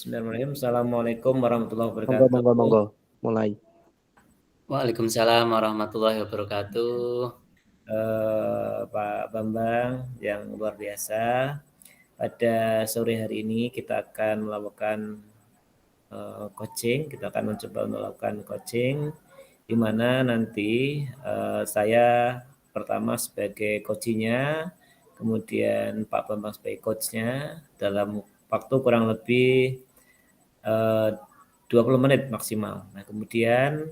Bismillahirrahmanirrahim. Assalamualaikum warahmatullahi Monggo, wabarakatuh. monggo, monggo. Mulai. Waalaikumsalam warahmatullahi wabarakatuh. Pak Bambang yang luar biasa. Pada sore hari ini kita akan melakukan coaching. Kita akan mencoba melakukan coaching di mana nanti saya pertama sebagai coachnya, kemudian Pak Bambang sebagai coachnya dalam waktu kurang lebih 20 menit maksimal. Nah, kemudian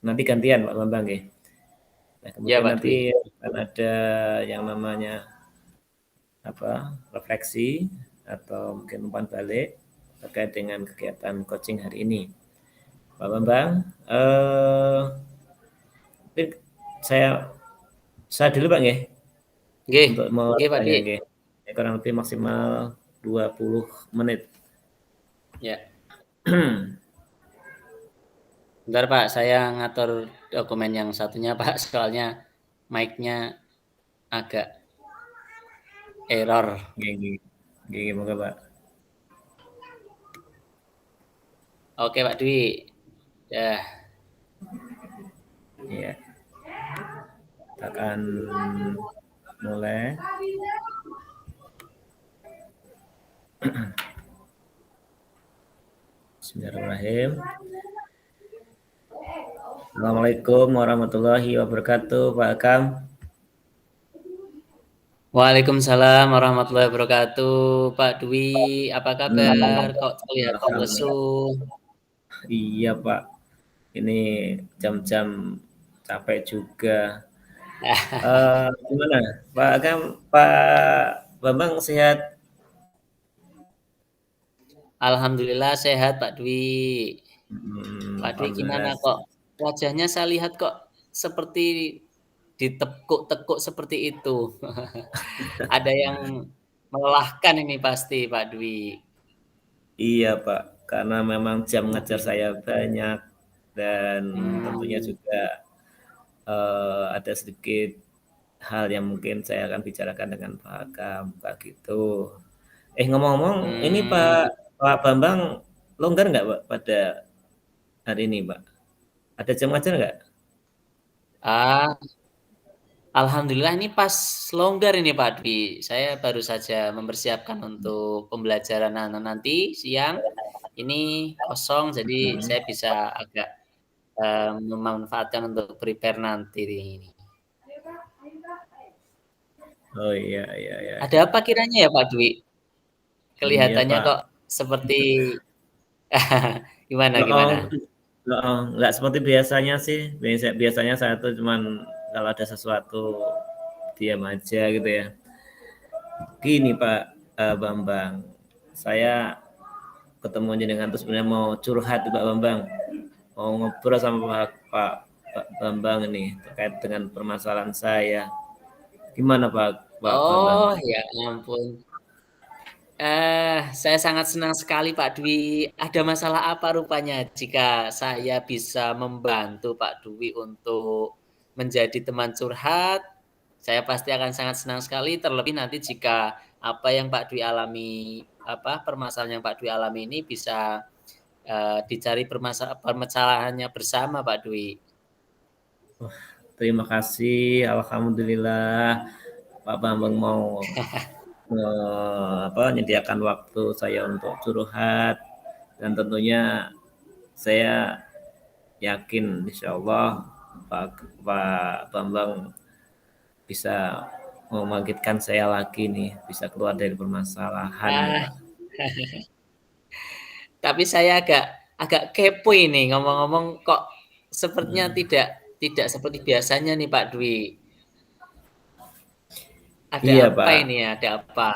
nanti gantian Pak Bambang ya. Nah, kemudian Pak nanti Dwi. akan ada yang namanya refleksi atau mungkin umpan balik terkait dengan kegiatan coaching hari ini. Pak Bambang, saya dulu Pak nggih. Nggih, Untuk mau nggih Pak tanya Dwi. nggih. Kurang lebih maksimal 20 menit. Ya. Bentar Pak, saya ngatur dokumen yang satunya Pak, soalnya mic-nya agak error. Nggih, moga Pak. Oke Pak Dwi. Ya. Iya. Kita akan mulai. Bismillahirrahmanirrahim. Assalamualaikum warahmatullahi wabarakatuh, Pak Akam. Waalaikumsalam warahmatullahi wabarakatuh, Pak Dwi. Apa kabar? Kok kelihatan lesu? Iya, Pak. Ini jam-jam capek juga. Gimana, Pak Akam, Pak Bambang sehat? Alhamdulillah sehat, Pak Dwi. Pak Dwi gimana Alhamdulillah. kok? Wajahnya saya lihat kok seperti ditekuk-tekuk seperti itu. Ada yang melelahkan ini pasti, Pak Dwi. Iya, Pak. Karena memang jam ngajar saya banyak dan tentunya juga ada sedikit hal yang mungkin saya akan bicarakan dengan Pak Akam, Pak gitu. Ngomong-ngomong, ini Pak Bambang longgar nggak Pak pada hari ini, Pak? Ada jam ngajar nggak? Alhamdulillah ini pas longgar ini Pak Dwi. Saya baru saja mempersiapkan untuk pembelajaran nanti siang. Ini kosong, jadi saya bisa agak memanfaatkan untuk prepare nanti ini. Oh iya. Ada apa kiranya ya Pak Dwi? Kelihatannya Iya, kok seperti gimana? Nggak seperti biasanya sih. Biasanya saya tuh cuman kalau ada sesuatu diam aja gitu ya. Gini Pak Bambang, saya ketemu dengan tuh sebenarnya mau curhat Pak Bambang, mau ngobrol sama Pak Bambang ini terkait dengan permasalahan saya. Gimana Pak Bambang? Oh ya ampun. Saya sangat senang sekali Pak Dwi. Ada masalah apa rupanya jika saya bisa membantu Pak Dwi untuk menjadi teman curhat, saya pasti akan sangat senang sekali, terlebih nanti jika apa yang Pak Dwi alami, permasalahan yang Pak Dwi alami ini bisa, dicari permasalahannya bersama Pak Dwi. Terima kasih, alhamdulillah Pak Bambang mau menyediakan waktu saya untuk curhat dan tentunya saya yakin insya Allah Pak Bambang bisa membangkitkan saya lagi nih, bisa keluar dari permasalahan nih Ah, Pak. tapi saya agak kepo ini ngomong-ngomong kok sepertinya tidak seperti biasanya nih Pak Dwi. Ada Iya apa Pak, ini ya? Ada apa?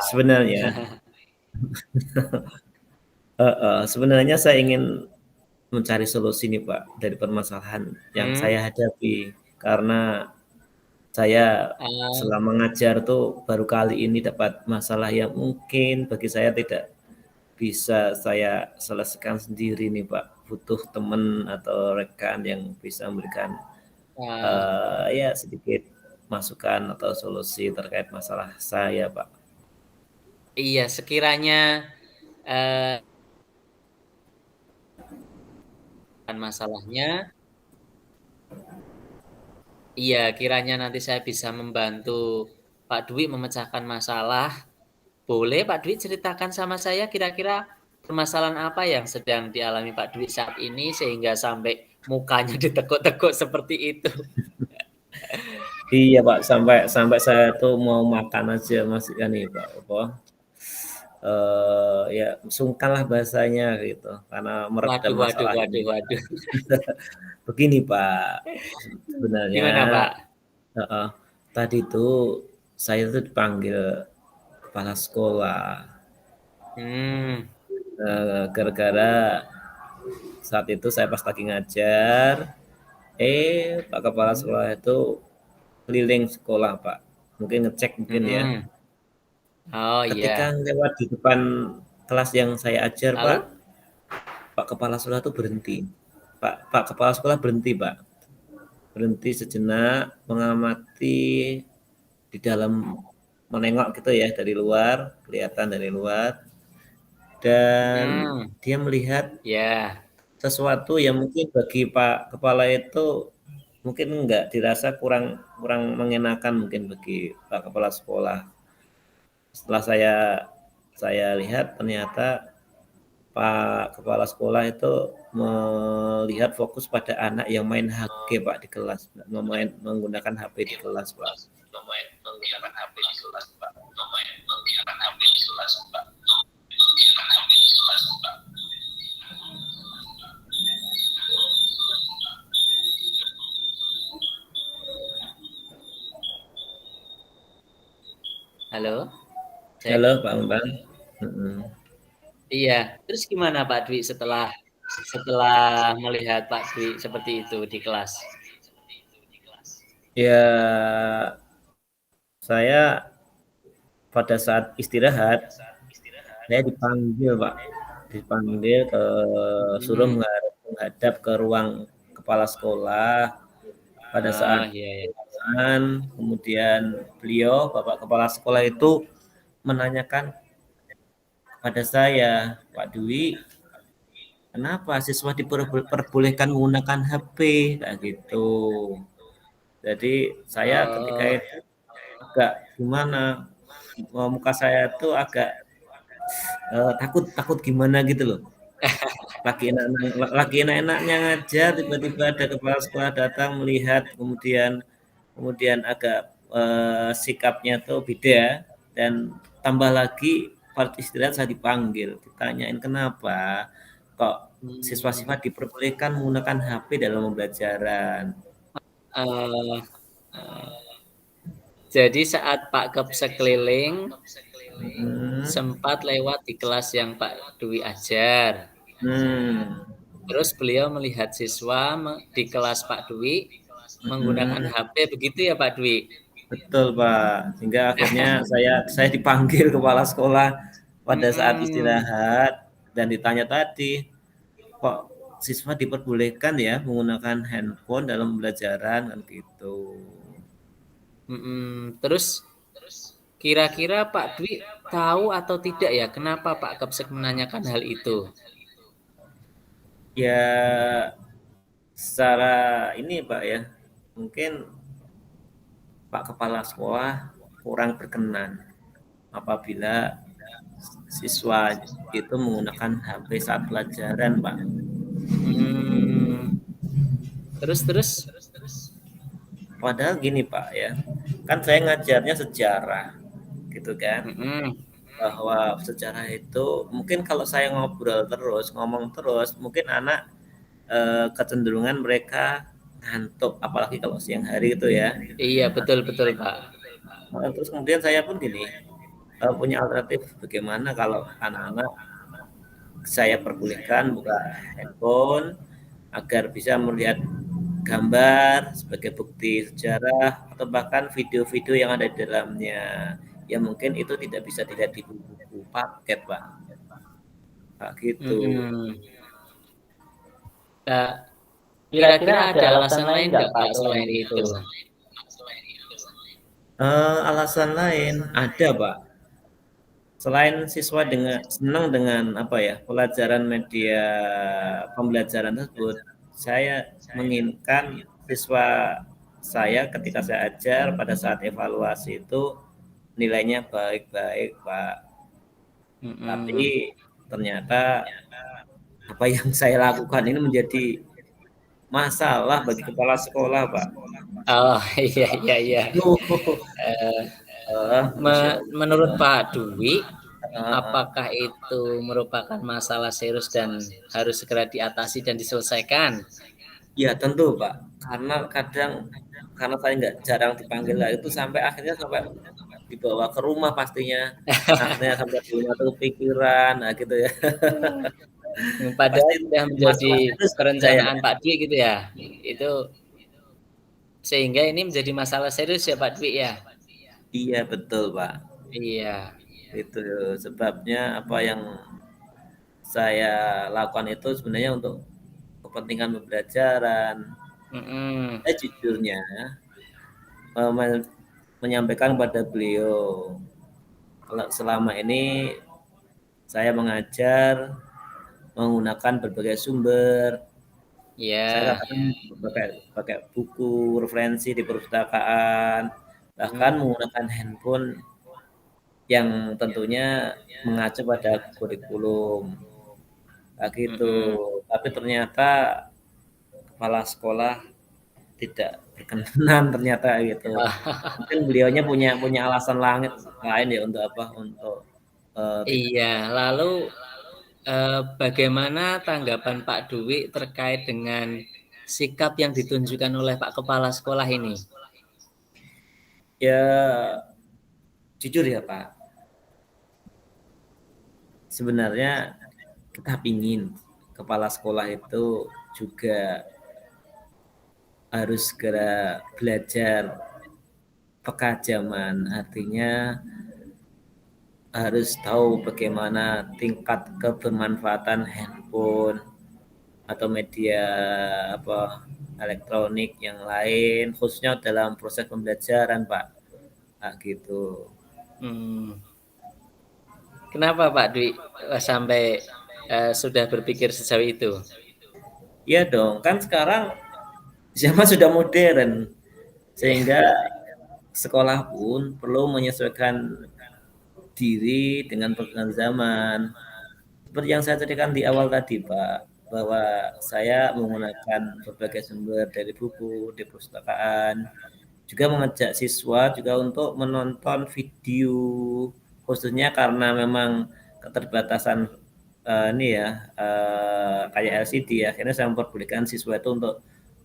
sebenarnya saya ingin mencari solusi nih Pak dari permasalahan yang saya hadapi karena saya selama ngajar tuh baru kali ini dapat masalah yang mungkin bagi saya tidak bisa saya selesaikan sendiri nih Pak. Butuh teman atau rekan yang bisa memberikan ya sedikit masukan atau solusi terkait masalah saya Pak. Iya, sekiranya memecahkan masalahnya. Iya, kiranya nanti saya bisa membantu Pak Dwi memecahkan masalah. Boleh Pak Dwi ceritakan sama saya kira-kira permasalahan apa yang sedang dialami Pak Dwi saat ini sehingga sampai mukanya ditekuk-tekuk seperti itu? Iya Pak, sampai sampai saya tuh mau makan aja masih kan nih Pak, apa, ya sungkan lah bahasanya gitu, karena meredam Waduh waduh masalah ini. waduh waduh. Begini Pak, sebenarnya Gimana Pak? heeh, tadi tuh saya tuh dipanggil kepala sekolah, Hmm, gara-gara saat itu saya pas lagi ngajar, Pak kepala mhm, sekolah itu keliling sekolah Pak, mungkin ngecek mungkin ya. mhm. Oh Ketika iya. lewat di depan kelas yang saya ajar Pak, Lalu? Pak kepala sekolah tuh berhenti. Pak kepala sekolah berhenti Pak, berhenti sejenak mengamati di dalam, menengok gitu ya dari luar, kelihatan dari luar, dan Mhm, dia melihat ya. sesuatu yang mungkin bagi Pak kepala itu mungkin enggak dirasa kurang kurang mengenakan mungkin bagi Pak kepala sekolah. Setelah saya lihat ternyata Pak kepala sekolah itu melihat fokus pada anak yang main HP Pak di kelas, menggunakan HP di kelas Pak. Menggunakan HP di kelas, Pak. Halo, Halo cek. Pak Bambang. Mm-mm. Iya, terus gimana Pak Dwi setelah setelah melihat Pak Dwi seperti itu di kelas? Ya, saya pada saat istirahat saya dipanggil Pak, dipanggil ke, suruh Mhm. menghadap ke ruang kepala sekolah. Pada Oh, saat iya iya. kemudian beliau Bapak kepala sekolah itu menanyakan pada saya, Pak Dwi, kenapa siswa diperbolehkan menggunakan HP kayak gitu. Jadi saya ketika Oh. itu agak gimana, muka saya tuh agak takut takut gimana gitu loh. Lagi enak-enaknya ngajar, tiba-tiba ada kepala sekolah datang melihat, kemudian kemudian agak sikapnya tuh beda, dan tambah lagi part istirahat saya dipanggil, ditanyain kenapa kok Mmm, siswa-siswa diperbolehkan menggunakan HP dalam pembelajaran. eee, jadi saat Pak Kep sekeliling, Hmm, sempat lewat di kelas yang Pak Dwi ajar. hmm, Terus beliau melihat siswa di kelas Pak Dwi menggunakan hmm. HP begitu ya Pak Dwi? Betul Pak, sehingga akhirnya saya dipanggil kepala sekolah pada saat Mhm, istirahat dan ditanya tadi, kok siswa diperbolehkan ya menggunakan handphone dalam pembelajaran kan gitu. mhm. Terus kira-kira Pak Dwi tahu atau tidak ya kenapa Pak Kepsek menanyakan hal itu? Ya secara ini Pak ya, mungkin Pak kepala sekolah kurang berkenan apabila siswa itu menggunakan HP saat pelajaran Pak. Mmm, terus terus? Padahal gini Pak ya, kan saya ngajarnya sejarah gitu kan, Mhm, bahwa sejarah itu mungkin kalau saya ngobrol terus, ngomong terus, mungkin anak kecenderungan mereka ngantuk, apalagi kalau siang hari itu ya. iya betul betul Pak. Terus kemudian saya pun gini, punya alternatif bagaimana kalau anak-anak saya perbolehkan buka handphone agar bisa melihat gambar sebagai bukti sejarah atau bahkan video-video yang ada di dalamnya. Ya mungkin itu tidak bisa dilihat di buku paket, Pak. Pak gitu. Mhm. Nah, Kira-kira kira-kira ada ada alasan alasan lain lain nggak nggak Pak Pak selain selain itu? itu? Alasan lain ada, Pak. Selain siswa dengan senang dengan apa ya pelajaran media pembelajaran tersebut, saya menginginkan siswa saya ketika saya ajar pada saat evaluasi itu nilainya baik-baik, Pak. Tapi Mhm. ternyata apa yang saya lakukan ini menjadi masalah bagi kepala sekolah, Pak. Oh, iya iya iya. Aduh, Eee, Masya menurut Allah. Pak Dwi, Heeh. apakah itu merupakan masalah serius dan harus segera diatasi dan diselesaikan? Ya tentu, Pak. Karena kadang karena saya nggak jarang dipanggil lah itu sampai akhirnya sampai dibawa ke rumah pastinya. Akhirnya sampai di rumah tuh kepikiran, nah gitu ya. Padahal Pasti sudah menjadi masalah serius bagi saya, perencanaan Pak. Pak Dwi gitu ya? Itu sehingga ini menjadi masalah serius ya Pak Dwi ya? Iya betul, Pak. Iya. Itu sebabnya apa yang saya lakukan itu sebenarnya untuk kepentingan pembelajaran. Mhm. Saya jujurnya menyampaikan kepada beliau kalau selama ini saya mengajar menggunakan berbagai sumber. Saya Iya. katakan pakai pakai buku referensi di perpustakaan, bahkan Mhm. menggunakan handphone yang tentunya mengacu pada kurikulum. Nah, gitu. Mhm. Tapi ternyata kepala sekolah tidak berkenan ternyata gitu. Mungkin beliaunya punya punya alasan langit lain ya untuk apa? Untuk tidak. Iya, lalu, bagaimana tanggapan Pak Dwi terkait dengan sikap yang ditunjukkan oleh Pak Kepala Sekolah ini? Ya jujur ya Pak, sebenarnya kita pingin kepala sekolah itu juga harus segera belajar peka zaman, artinya harus tahu bagaimana tingkat kebermanfaatan handphone atau media apa elektronik yang lain khususnya dalam proses pembelajaran Pak. Nah, gitu. Mmm, kenapa Pak Dwi, sampai, sudah berpikir sejauh itu? Iya dong, kan sekarang zaman sudah modern sehingga sekolah pun perlu menyesuaikan diri dengan perkembangan zaman. Seperti yang saya ceritakan di awal tadi, Pak, bahwa saya menggunakan berbagai sumber dari buku, di perpustakaan, juga mengajak siswa juga untuk menonton video, khususnya karena memang keterbatasan ini ya kayak LCD, akhirnya saya memperbolehkan siswa itu untuk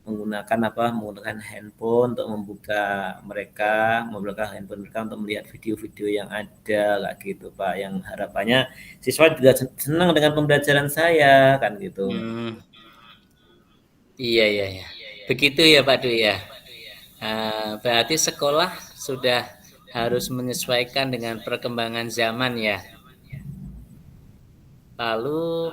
menggunakan apa menggunakan handphone untuk membuka handphone mereka untuk melihat video-video yang ada kayak gitu Pak yang harapannya siswa juga senang dengan pembelajaran saya kan gitu. Mmm, iya iya iya. Begitu ya Pak Dwi ya? Berarti sekolah sudah harus menyesuaikan dengan perkembangan zaman ya? Lalu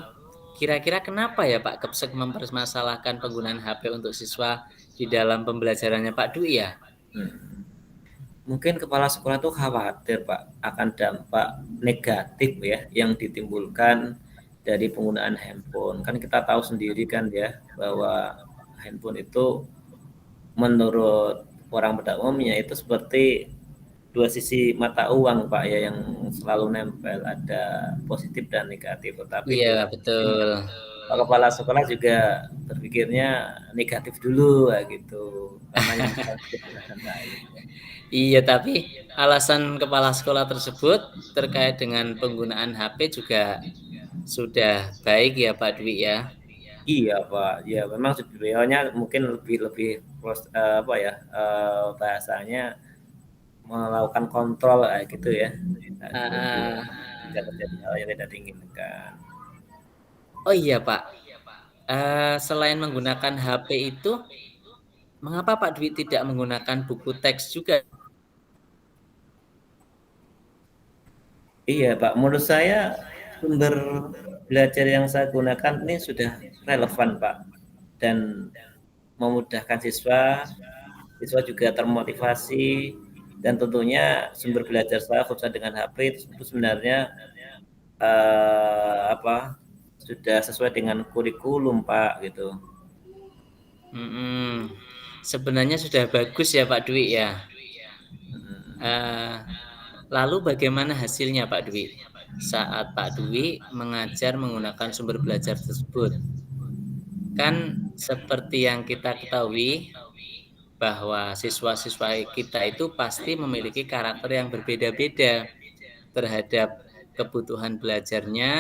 kira-kira kenapa ya Pak Kepsek mempermasalahkan penggunaan HP untuk siswa di dalam pembelajarannya Pak Dwi ya? Hmm. Mungkin kepala sekolah tuh khawatir Pak akan dampak negatif ya yang ditimbulkan dari penggunaan handphone. Kan kita tahu sendiri kan ya bahwa handphone itu menurut orang pada umumnya itu seperti dua sisi mata uang Pak ya yang selalu nempel ada positif dan negatif. Tetapi Iya mungkin betul. Pak kepala sekolah juga berpikirnya negatif dulu gitu karena yang positif lain. Iya tapi alasan kepala sekolah tersebut terkait dengan penggunaan HP juga sudah baik ya Pak Dwi ya? Iya Pak, ya memang beliaunya mungkin lebih lebih apa ya bahasanya melakukan kontrol gitu ya, gitu Heeh. tidak terjadi hal yang tidak diinginkan. Oh iya Pak, selain menggunakan HP itu, mengapa Pak Dwi tidak menggunakan buku teks juga? Iya Pak, menurut saya sumber belajar yang saya gunakan ini sudah relevan Pak dan memudahkan siswa, siswa juga termotivasi dan tentunya sumber belajar saya khususnya dengan HP itu sebenarnya apa sudah sesuai dengan kurikulum Pak gitu. Mhm. Sebenarnya sudah bagus ya Pak Dwi ya. Mhm. Eee, Lalu bagaimana hasilnya Pak Dwi, saat Pak Dwi mengajar menggunakan sumber belajar tersebut? Kan seperti yang kita ketahui bahwa siswa-siswa kita itu pasti memiliki karakter yang berbeda-beda terhadap kebutuhan belajarnya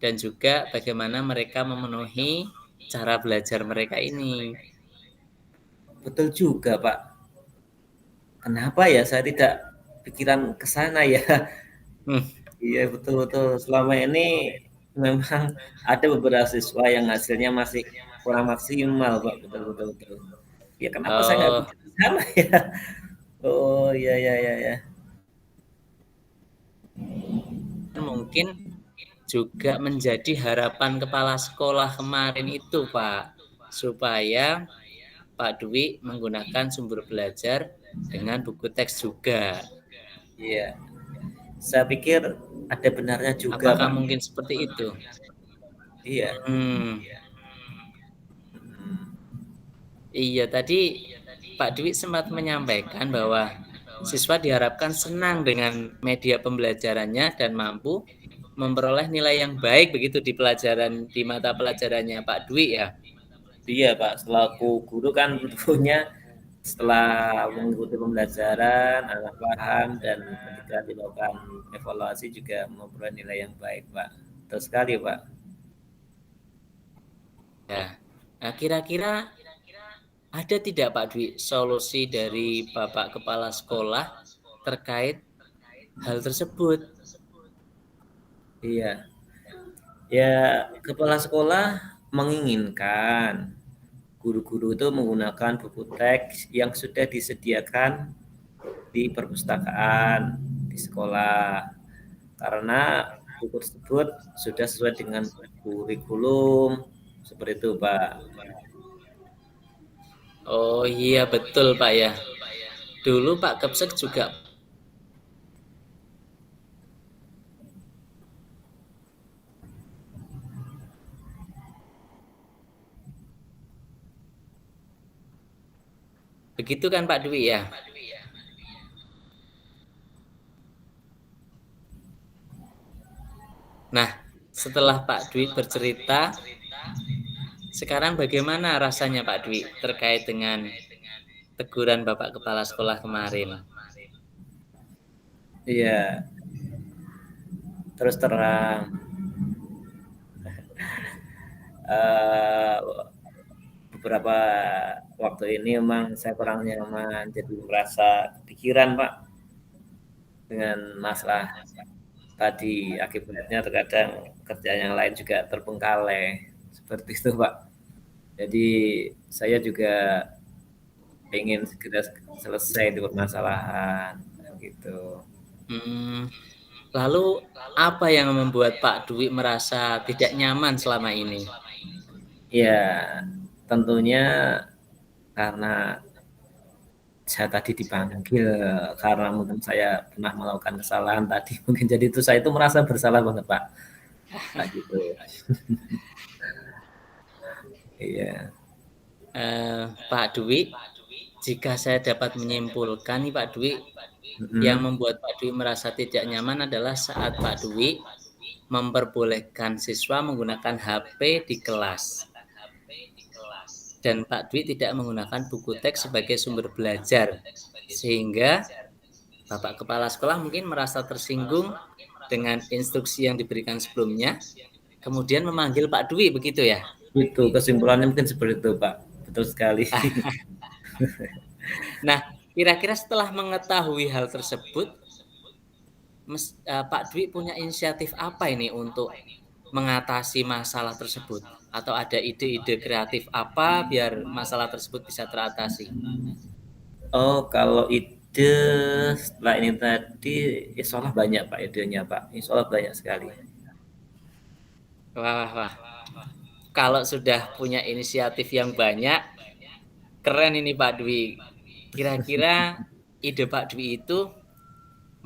dan juga bagaimana mereka memenuhi cara belajar mereka ini. Betul juga, Pak. Kenapa ya saya tidak pikiran ke sana ya? Hmm. Iya, betul betul. Selama ini memang ada beberapa siswa yang hasilnya masih kurang maksimal, Pak. Betul betul betul. Ya kenapa saya nggak Oh, pikir ke sana ya? Oh, iya iya iya iya. mungkin juga menjadi harapan kepala sekolah kemarin itu, Pak, supaya Pak Dwi menggunakan sumber belajar dengan buku teks juga. Iya. Saya pikir ada benarnya juga, Apakah Pak. mungkin seperti itu? Iya. Hmm, Hmm. iya tadi Pak Dwi sempat menyampaikan bahwa siswa diharapkan senang dengan media pembelajarannya dan mampu memperoleh nilai yang baik begitu di mata pelajarannya Pak Dwi ya. Iya, Pak. Selaku guru kan tentunya setelah mengikuti pembelajaran, anak paham dan ketika dilakukan evaluasi juga memperoleh nilai yang baik, Pak. Betul sekali, Pak. Ya. Nah, kira-kira ada tidak Pak Dwi solusi dari Bapak Kepala Sekolah terkait hal tersebut? Iya. Ya, kepala sekolah menginginkan guru-guru itu menggunakan buku teks yang sudah disediakan di perpustakaan di sekolah karena buku tersebut sudah sesuai dengan kurikulum seperti itu, Pak. Oh iya betul Pak ya. Dulu Pak Kepsek juga begitu kan Pak Dwi ya. Nah, setelah Pak Dwi bercerita, sekarang bagaimana rasanya Pak Dwi terkait dengan teguran Bapak Kepala Sekolah kemarin? Iya, terus terang eh, beberapa waktu ini memang saya kurang nyaman, jadi merasa kepikiran, Pak, dengan masalah tadi. Akibatnya terkadang kerjaan yang lain juga terbengkalai seperti itu, Pak. Jadi saya juga ingin segera selesai itu permasalahan gitu. Hmm, lalu apa yang membuat Pak Dwi merasa tidak nyaman selama ini? Ya, tentunya karena saya tadi dipanggil karena mungkin saya pernah melakukan kesalahan tadi mungkin jadi itu saya itu merasa bersalah banget, Pak. Pak gitu. Iya. Pak Dwi, jika saya dapat menyimpulkan nih Pak Dwi, yang Mm-mm. membuat Pak Dwi merasa tidak nyaman adalah saat Pak Dwi memperbolehkan siswa menggunakan HP di kelas. Dan Pak Dwi tidak menggunakan buku teks sebagai sumber belajar. Sehingga Bapak Kepala Sekolah mungkin merasa tersinggung dengan instruksi yang diberikan sebelumnya, kemudian memanggil Pak Dwi, begitu ya? Itu kesimpulannya mungkin seperti itu, Pak. Betul sekali. Nah, kira-kira setelah mengetahui hal tersebut, Pak Dwi punya inisiatif apa ini untuk mengatasi masalah tersebut? Atau ada ide-ide kreatif apa biar masalah tersebut bisa teratasi? Oh, kalau ide setelah ini tadi, insya Allah banyak, Pak, idenya, Pak. Insya Allah banyak sekali. Wah, wah, wah. Kalau sudah punya inisiatif yang banyak, keren ini Pak Dwi. Kira-kira ide Pak Dwi itu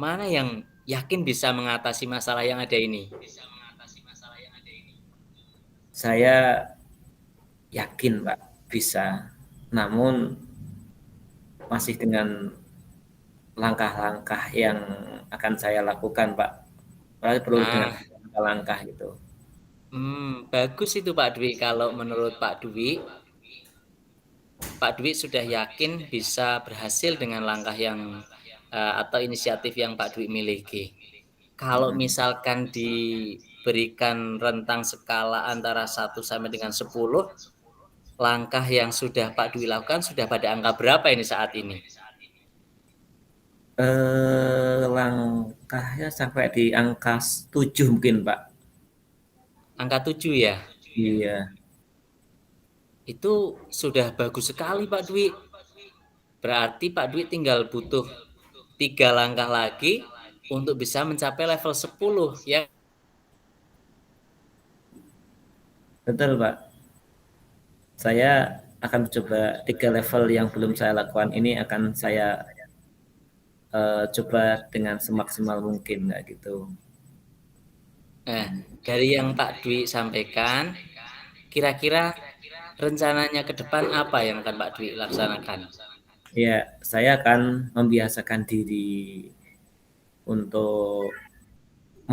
mana yang yakin bisa mengatasi masalah yang ada ini? Saya yakin, Pak, bisa, namun masih dengan langkah-langkah yang akan saya lakukan, Pak. Berarti perlu dengan Ah, langkah-langkah gitu. bagus itu Pak Dwi. Kalau menurut Pak Dwi sudah yakin bisa berhasil dengan langkah yang atau inisiatif yang Pak Dwi miliki. Kalau Mhm. misalkan diberikan rentang skala antara 1 sampai dengan 10, langkah yang sudah Pak Dwi lakukan sudah pada angka berapa ini saat ini? Langkahnya sampai di angka 7 mungkin, Pak. Angka 7 ya? Iya, Itu sudah bagus sekali Pak Dwi. Berarti Pak Dwi tinggal butuh 3 langkah lagi untuk bisa mencapai level 10 ya. betul, Pak. Saya akan coba 3 level yang belum saya lakukan ini akan saya coba dengan semaksimal mungkin, nggak gitu. Nah, dari yang Pak Dwi sampaikan, kira-kira rencananya ke depan apa yang akan Pak Dwi laksanakan? Ya, saya akan membiasakan diri untuk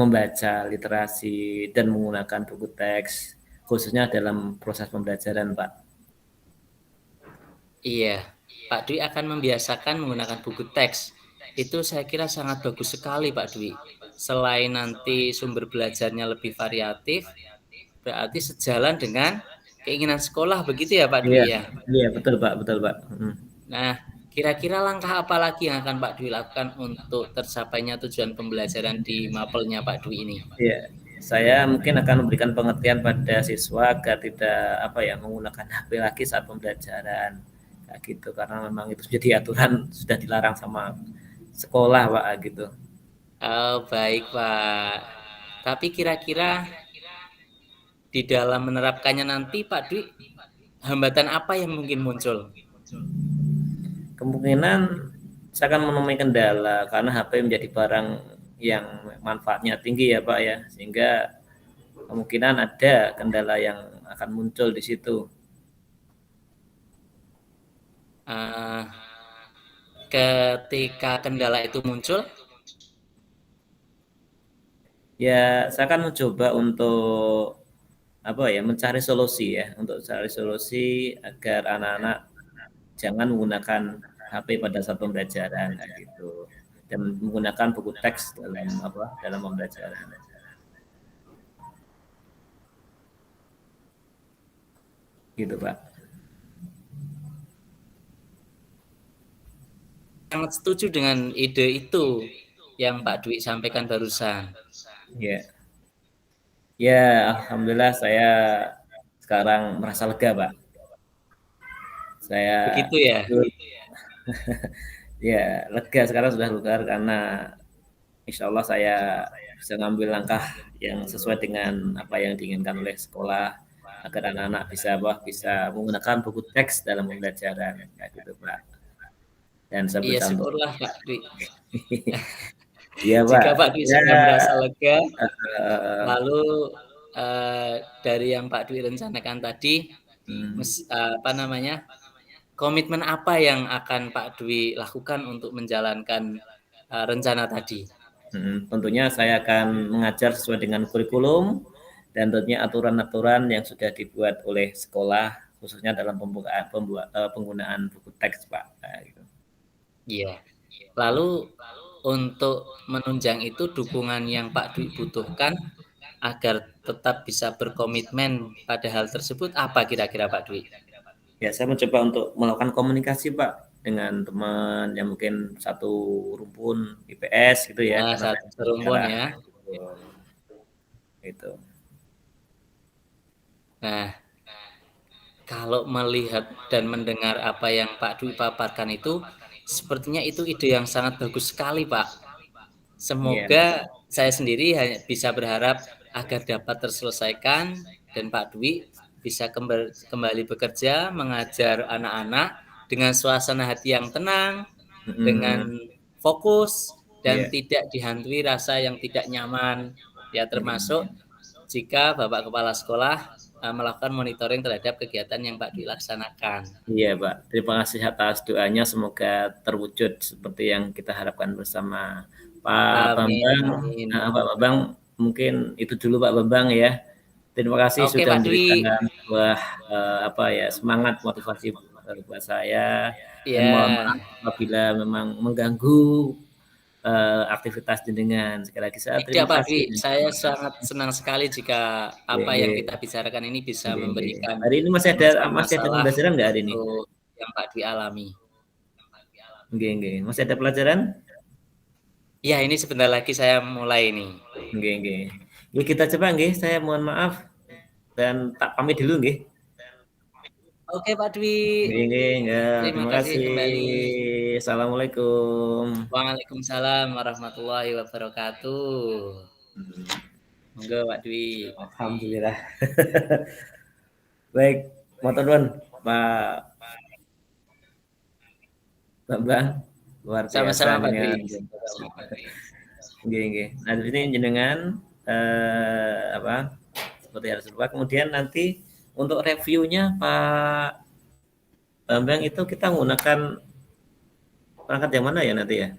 membaca literasi dan menggunakan buku teks, khususnya dalam proses pembelajaran, Pak. Iya, Pak Dwi akan membiasakan menggunakan buku teks. Itu saya kira sangat bagus sekali Pak Dwi. Selain nanti sumber belajarnya lebih variatif, berarti sejalan dengan keinginan sekolah begitu ya Pak Iya, Dwi ya. iya betul, Pak, betul, Pak. Nah, kira-kira langkah apa lagi yang akan Pak Dwi lakukan untuk tercapainya tujuan pembelajaran di mapelnya Pak Dwi ini? Iya, saya mungkin akan memberikan pengertian pada siswa agar tidak apa ya menggunakan HP lagi saat pembelajaran, kayak gitu. Karena memang itu jadi aturan sudah dilarang sama sekolah, Pak, gitu. Oh, baik Pak. Tapi kira-kira di dalam menerapkannya nanti Pak Dwi, hambatan apa yang mungkin muncul? Kemungkinan saya akan menemui kendala karena HP menjadi barang yang manfaatnya tinggi ya, Pak, ya, sehingga kemungkinan ada kendala yang akan muncul di situ. Uh, Ketika kendala itu muncul, Ya, saya akan mencoba untuk apa ya, mencari solusi ya, untuk cari solusi agar anak-anak jangan menggunakan HP pada saat pembelajaran kayak gitu. Dan menggunakan buku teks dalam apa? Dalam pembelajaran. Gitu, Pak. sangat setuju dengan ide itu yang Pak Dwi sampaikan barusan. Ya. Ya, alhamdulillah saya sekarang merasa lega, Pak. Saya Begitu ya? ya lega sekarang sudah lega karena insya Allah saya bisa ngambil langkah yang sesuai dengan apa yang diinginkan oleh sekolah agar anak-anak bisa apa bisa menggunakan buku teks dalam pembelajaran kayak gitu, Pak. Dan saya Iya, berusaha untuk syukurlah Pak Dwi. iya, Pak. Jika Pak Dwi Ya, sudah merasa lega, uh, lalu dari yang Pak Dwi rencanakan tadi, apa namanya, komitmen apa yang akan Pak Dwi lakukan untuk menjalankan rencana tadi? tentunya saya akan mengajar sesuai dengan kurikulum dan tentunya aturan-aturan yang sudah dibuat oleh sekolah khususnya dalam penggunaan buku teks, Pak. Nah, gitu. Iya. Lalu untuk menunjang itu dukungan yang Pak Dwi butuhkan agar tetap bisa berkomitmen pada hal tersebut apa kira-kira Pak Dwi? Ya, saya mencoba untuk melakukan komunikasi, Pak, dengan teman yang mungkin satu rumpun IPS gitu ya, Nah, karena saya satu serumpun sejarah ya. itu. Nah, kalau melihat dan mendengar apa yang Pak Dwi paparkan itu, sepertinya itu ide yang sangat bagus sekali, Pak. Iya. Semoga saya sendiri hanya bisa berharap agar dapat terselesaikan dan Pak Dwi bisa kembali bekerja, mengajar anak-anak dengan suasana hati yang tenang, dengan Mm-mm. fokus, dan Iya. tidak dihantui rasa yang tidak nyaman. Ya, termasuk Mm-mm. jika Bapak Kepala Sekolah melakukan monitoring terhadap kegiatan yang Pak Dwi laksanakan. Iya, Pak. Terima kasih atas doanya, semoga terwujud seperti yang kita harapkan bersama. Pak Amin Bambang, amin. Pak Bambang, mungkin itu dulu Pak Bambang ya. Terima kasih Oke sudah Pak memberikan Dwi. sebuah semangat motivasi buat saya, dan mohon Ya. maaf apabila memang mengganggu aktivitas jenengan. Sekali lagi saya Tidak terima Pak kasih. Dwi, saya sangat senang sekali jika Nggih, apa yang nggih. kita bicarakan ini bisa Nggih, nggih. memberikan Hari ini masih ada masalah pembelajaran nggak hari ini? untuk yang Pak Dwi alami. Nggih, nggih. Masih ada pelajaran? Ya, ini sebentar lagi saya mulai nih. Nggih, nggih. Nggih, kita coba nggih, saya mohon maaf dan tak pamit dulu nggih. Oke Pak Dwi, Nggih, nggih, ya, terima terima kasih kasih. kembali. Assalamualaikum. Waalaikumsalam warahmatullahi wabarakatuh. Monggo Pak Dwi. Alhamdulillah. Baik, matur nuwun Pak Bambang, luar biasa Sama-sama Pak Dwi. jenengan. Nggih, nggih. Nah, di sini jenengan seperti harus lupa. Kemudian nanti untuk reviewnya Pak Bambang itu kita menggunakan perangkat yang mana ya nanti ya?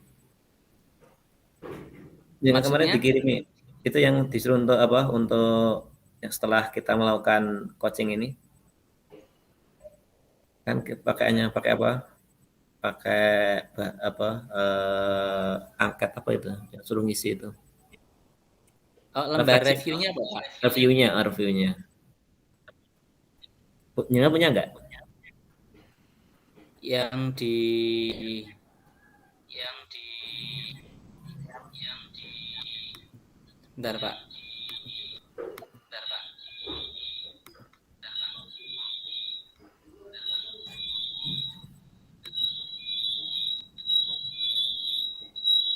Yang kemarin Maksudnya? dikirimi itu yang disuruh untuk apa? Untuk yang setelah kita melakukan coaching ini kan pakaiannya pakai apa? Pakai angket apa itu? Yang suruh ngisi itu. Oh, lembar Refleksi reviewnya apa Pak? reviewnya. Punya nggak? Yang di bentar Pak.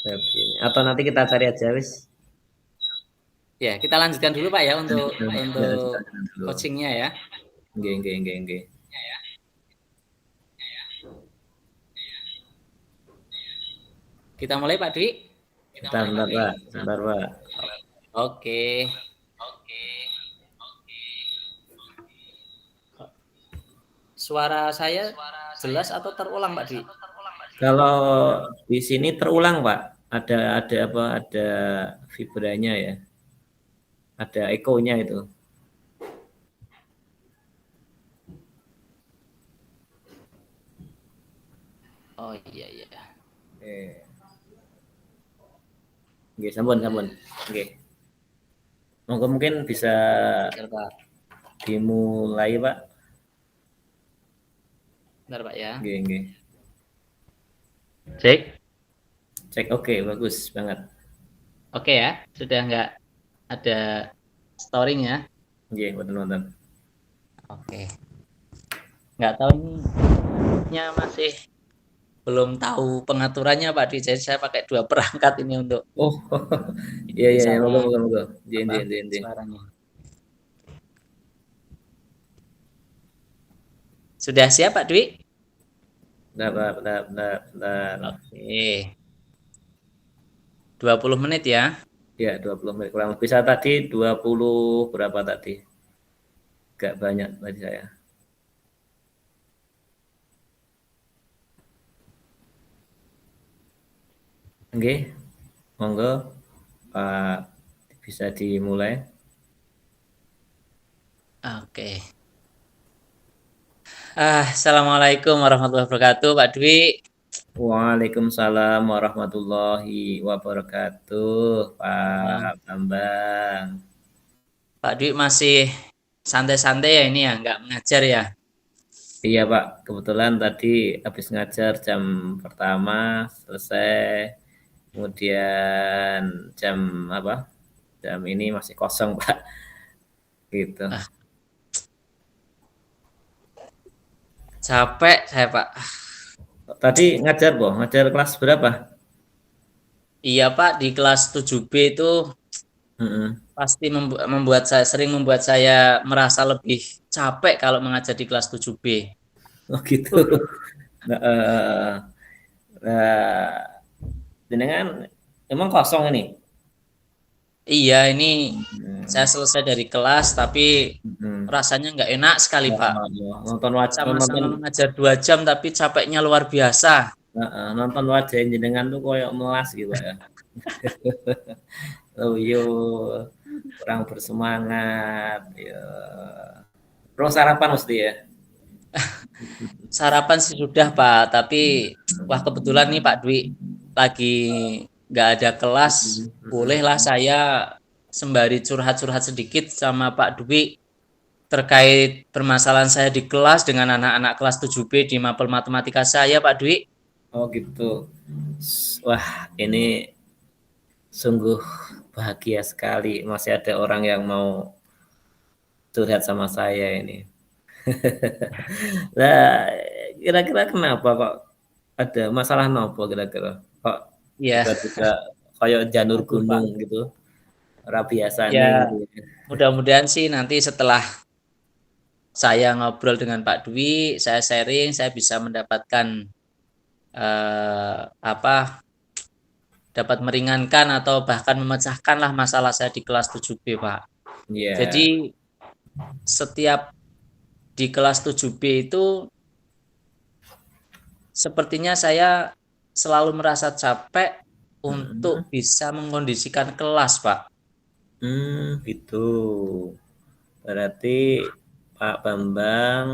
Reviewnya. Atau nanti kita cari aja wis. Ya, kita lanjutkan dulu Pak ya untuk Ya, kita jalan dulu. coachingnya ya. Nggih. Kita mulai Pak Dwi. Sebentar, Pak. Oke. Suara saya jelas atau terulang Pak Dwi? Kalau di sini terulang, Pak. Ada vibranya ya. Ada ekonya itu. Oh iya. Nggih, sampun. Nggih. Monggo mungkin bisa dimulai, Pak. Bentar Pak ya. Nggih. Cek oke, bagus banget. Oke ya, sudah nggak ada storing ya? Nggih, wonten. Oke. Nggak tahu ini masih belum tahu pengaturannya Pak Dwi, jadi saya pakai 2 perangkat ini untuk Oh, iya, monggo. Nggih. Suaranya. Sudah siap Pak Dwi? Bentar. Oke. 20 menit ya? Ya, 20 menit kurang lebih. Saya tadi 20 berapa tadi? Gak banyak tadi saya. Oke, monggo Pak bisa dimulai. Oke. Assalamualaikum warahmatullahi wabarakatuh, Pak Dwi. Waalaikumsalam warahmatullahi wabarakatuh, Pak Bambang. Pak Dwi masih santai-santai ya ini ya, nggak mengajar ya? Iya Pak, kebetulan tadi habis ngajar jam pertama selesai, kemudian jam ini masih kosong Pak, gitu. Capek saya Pak. Tadi ngajar kelas berapa? Iya Pak, di kelas 7B itu pasti sering membuat saya merasa lebih capek kalau mengajar di kelas 7B. Oh gitu. Jenengan emang kosong ini? Iya, ini saya selesai dari kelas tapi rasanya nggak enak sekali, Pak. Heeh, nonton Sama-sama mengajar 2 jam tapi capeknya luar biasa. heeh, nonton wajah jenengan tuh koyo melas gitu, Pak, ya. Loyo, kurang bersemangat, ya. Terus sarapan mesti ya? Sarapan sih sudah, Pak, tapi wah kebetulan nih Pak Dwi lagi nggak ada kelas, Mhm bolehlah mhm. saya sembari curhat-curhat sedikit sama Pak Dwi terkait permasalahan saya di kelas dengan anak-anak kelas 7B di mapel matematika saya, Pak Dwi. Oh gitu. Wah, ini sungguh bahagia sekali masih ada orang yang mau curhat sama saya ini. Lah, kira-kira kenapa kok ada masalah nopo kira-kira? Kok Ya, tiba-tiba kayak janur aduh Pak. gunung gitu, ora biasane Ya, gitu ya. mudah-mudahan sih nanti setelah saya ngobrol dengan Pak Dwi, saya sharing, saya bisa mendapatkan apa dapat meringankan atau bahkan memecahkan lah masalah saya di kelas 7B, Pak. Iya, Jadi setiap di kelas 7B itu sepertinya saya selalu merasa capek mhm. untuk bisa mengkondisikan kelas, Pak. Gitu. Berarti Pak Bambang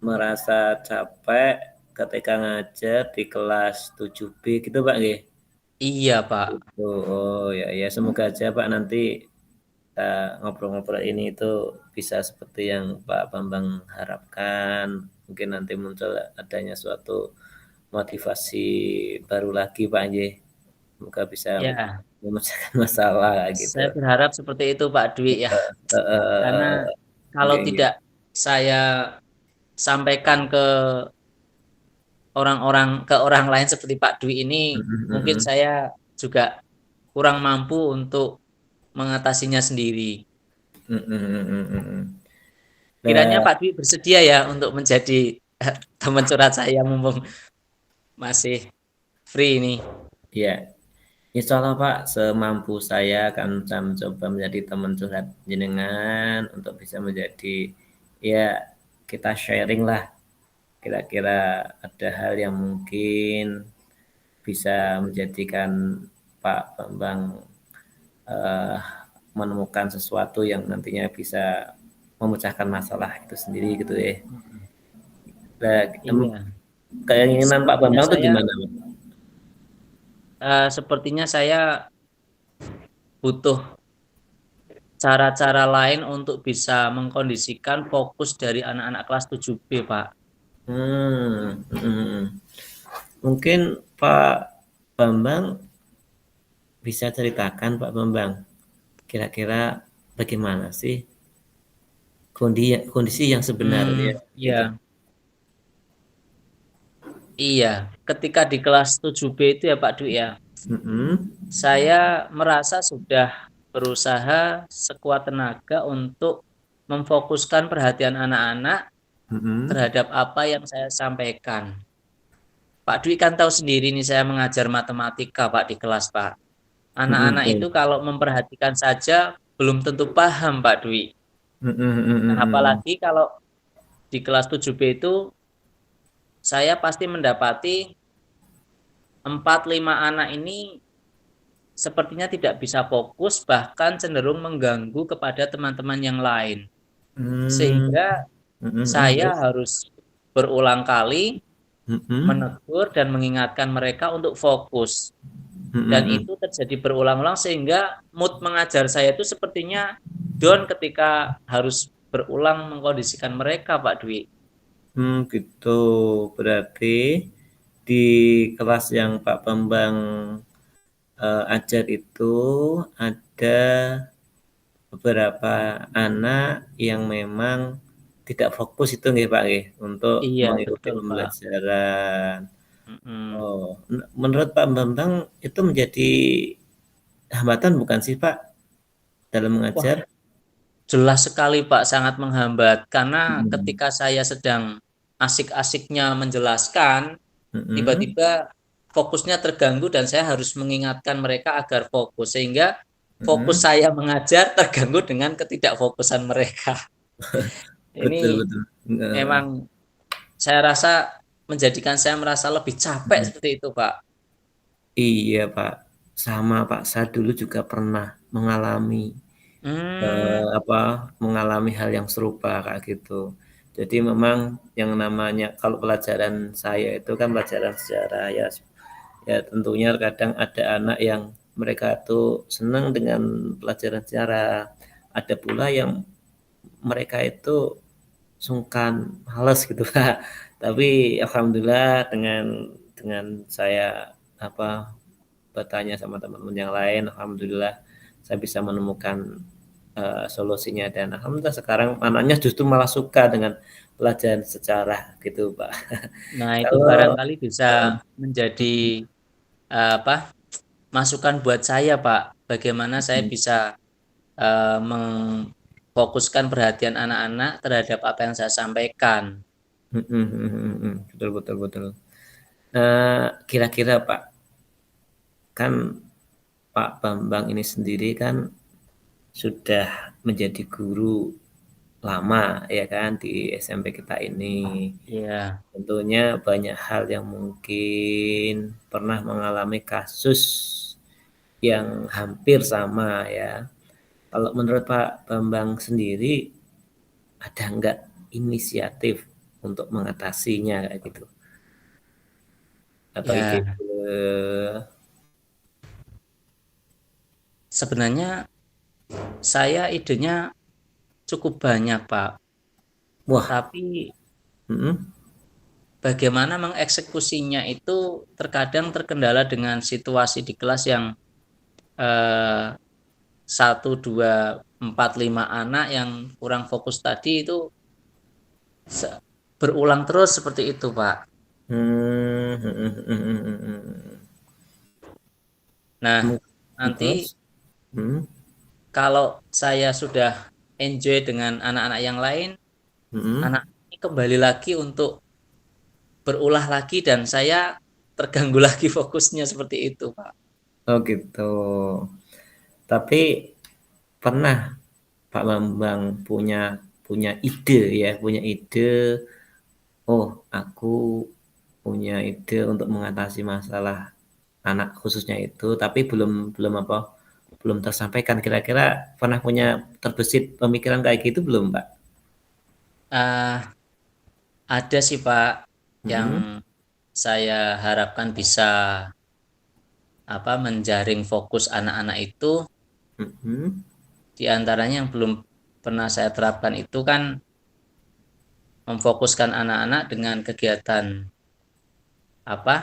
merasa capek ketika ngajar di kelas 7B gitu, Pak, nggih? Iya, Pak. Gitu. Oh, ya ya, semoga aja Pak nanti ngobrol-ngobrol ini itu bisa seperti yang Pak Bambang harapkan. Mungkin nanti muncul adanya suatu motivasi baru lagi Pak nggih. Semoga bisa Ya, memecahkan masalah kayak gitu. saya berharap seperti itu, Pak Dwi ya. Karena Heeh, kalau nggih nggih. tidak saya sampaikan ke orang lain seperti Pak Dwi ini, Mhm mungkin mhm. saya juga kurang mampu untuk mengatasinya sendiri. Mhm mhm mhm. Kiranya Nah, Pak Dwi bersedia ya untuk menjadi teman curhat saya mumpung masih free ini. ya, insya Allah Pak, semampu saya akan saya mencoba menjadi teman curhat jenengan untuk bisa menjadi ya kita sharing lah kira-kira ada hal yang mungkin bisa menjadikan Pak Bambang eh, menemukan sesuatu yang nantinya bisa memecahkan masalah itu sendiri gitu ya. Nah, Iya, keinginan Pak sepertinya Bambang tuh saya gimana? sepertinya saya butuh cara-cara lain untuk bisa mengkondisikan fokus dari anak-anak kelas 7B, Pak. Hmm. Mungkin Pak Bambang bisa ceritakan Pak Bambang, kira-kira bagaimana sih kondisi yang sebenarnya gitu. Iya, iya. Ketika di kelas 7B itu ya Pak Dwi ya, Mhm, saya merasa sudah berusaha sekuat tenaga untuk memfokuskan perhatian anak-anak mhm, terhadap apa yang saya sampaikan. Pak Dwi kan tahu sendiri nih saya mengajar matematika Pak di kelas Pak. mhm, Anak-anak itu betul. kalau memperhatikan saja belum tentu paham Pak Dwi. Mhm mhm Nah, mhm. apalagi kalau di kelas 7B itu saya pasti mendapati 4-5 anak ini sepertinya tidak bisa fokus bahkan cenderung mengganggu kepada teman-teman yang lain. Mmm, Sehingga mhm mhm, saya terus? harus berulang kali Mhm, menegur dan mengingatkan mereka untuk fokus. mhm Dan mhm. itu terjadi berulang-ulang sehingga mood mengajar saya itu sepertinya down ketika harus berulang mengkondisikan mereka, Pak Dwi. Gitu. Berarti di kelas yang Pak Bambang, ajar itu ada beberapa anak yang memang tidak fokus itu nggih, Pak, nggih, untuk Iya, mengikuti betul, Pak. pembelajaran. Mm-mm. Oh, menurut Pak Bambang itu menjadi hambatan bukan sih, Pak, dalam Wah, mengajar? jelas sekali, Pak, sangat menghambat. Karena Mhm, ketika saya sedang asik-asiknya menjelaskan, mhm, tiba-tiba fokusnya terganggu dan saya harus mengingatkan mereka agar fokus. Sehingga fokus Mhm. saya mengajar terganggu dengan ketidakfokusan mereka. Betul Ini betul. Heeh. memang saya rasa menjadikan saya merasa lebih capek Mhm. seperti itu, Pak. Iya, Pak. Sama, Pak. Saya dulu juga pernah mengalami, Mmm, apa, mengalami hal yang serupa kayak gitu. Jadi memang yang namanya kalau pelajaran saya itu kan pelajaran sejarah ya, ya tentunya kadang ada anak yang mereka tuh senang dengan pelajaran sejarah, ada pula yang mereka itu sungkan, males gitu, Kak. Tapi alhamdulillah dengan saya, apa, bertanya sama teman-teman yang lain, alhamdulillah saya bisa menemukan, solusinya dan alhamdulillah sekarang anaknya justru malah suka dengan pelajaran sejarah gitu, Pak. nah itu Kalau barangkali bisa heeh, menjadi, apa, masukan buat saya, Pak, bagaimana saya mhm, bisa, memfokuskan perhatian anak-anak terhadap apa yang saya sampaikan. mhm mhm mhm mhm, betul betul betul. Kira-kira Pak, kan Pak Bambang ini sendiri kan sudah menjadi guru lama ya kan di SMP kita ini. Iya, Tentunya banyak hal yang mungkin pernah mengalami kasus yang hampir sama ya. Kalau menurut Pak Bambang sendiri, ada nggak inisiatif untuk mengatasinya kayak gitu? Atau ide? ya sebenarnya saya idenya cukup banyak, Pak, Wah, tapi mhm bagaimana mengeksekusinya itu terkadang terkendala dengan situasi di kelas yang, eee, 1, 2, 4, 5 anak yang kurang fokus tadi itu se berulang terus seperti itu, Pak. mhm mhm mhm. Nah, Mmm, terus? nanti Mhm kalau saya sudah enjoy dengan anak-anak yang lain, mhm. anak ini kembali lagi untuk berulah lagi dan saya terganggu lagi fokusnya seperti itu, Pak. Oh gitu. Tapi pernah Pak Bambang punya punya ide ya, punya ide, "Oh aku punya ide untuk mengatasi masalah anak khususnya itu," tapi belum belum apa, belum tersampaikan. Kira-kira pernah punya terbesit pemikiran kayak gitu belum, Pak? Eee, ada sih, Pak, yang Mhm saya harapkan bisa, apa, menjaring fokus anak-anak itu, mhm di antaranya yang belum pernah saya terapkan itu kan memfokuskan anak-anak dengan kegiatan, apa,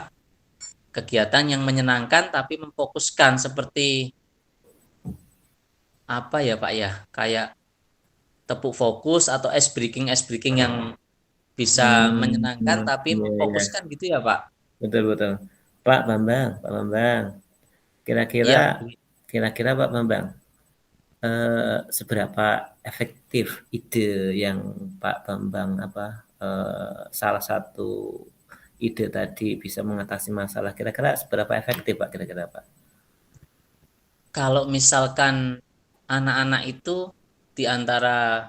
kegiatan yang menyenangkan tapi memfokuskan seperti, apa ya, Pak, ya, kayak tepuk fokus atau ice breaking yang bisa menyenangkan tapi iya iya, memfokuskan gitu ya, Pak? betul betul. Pak Bambang, kira-kira Iya, Pak Dwi. kira-kira Pak Bambang, seberapa efektif ide yang Pak Bambang apa, salah satu ide tadi bisa mengatasi masalah, kira-kira seberapa efektif Pak, kira-kira Pak? Kalau misalkan anak-anak itu di antara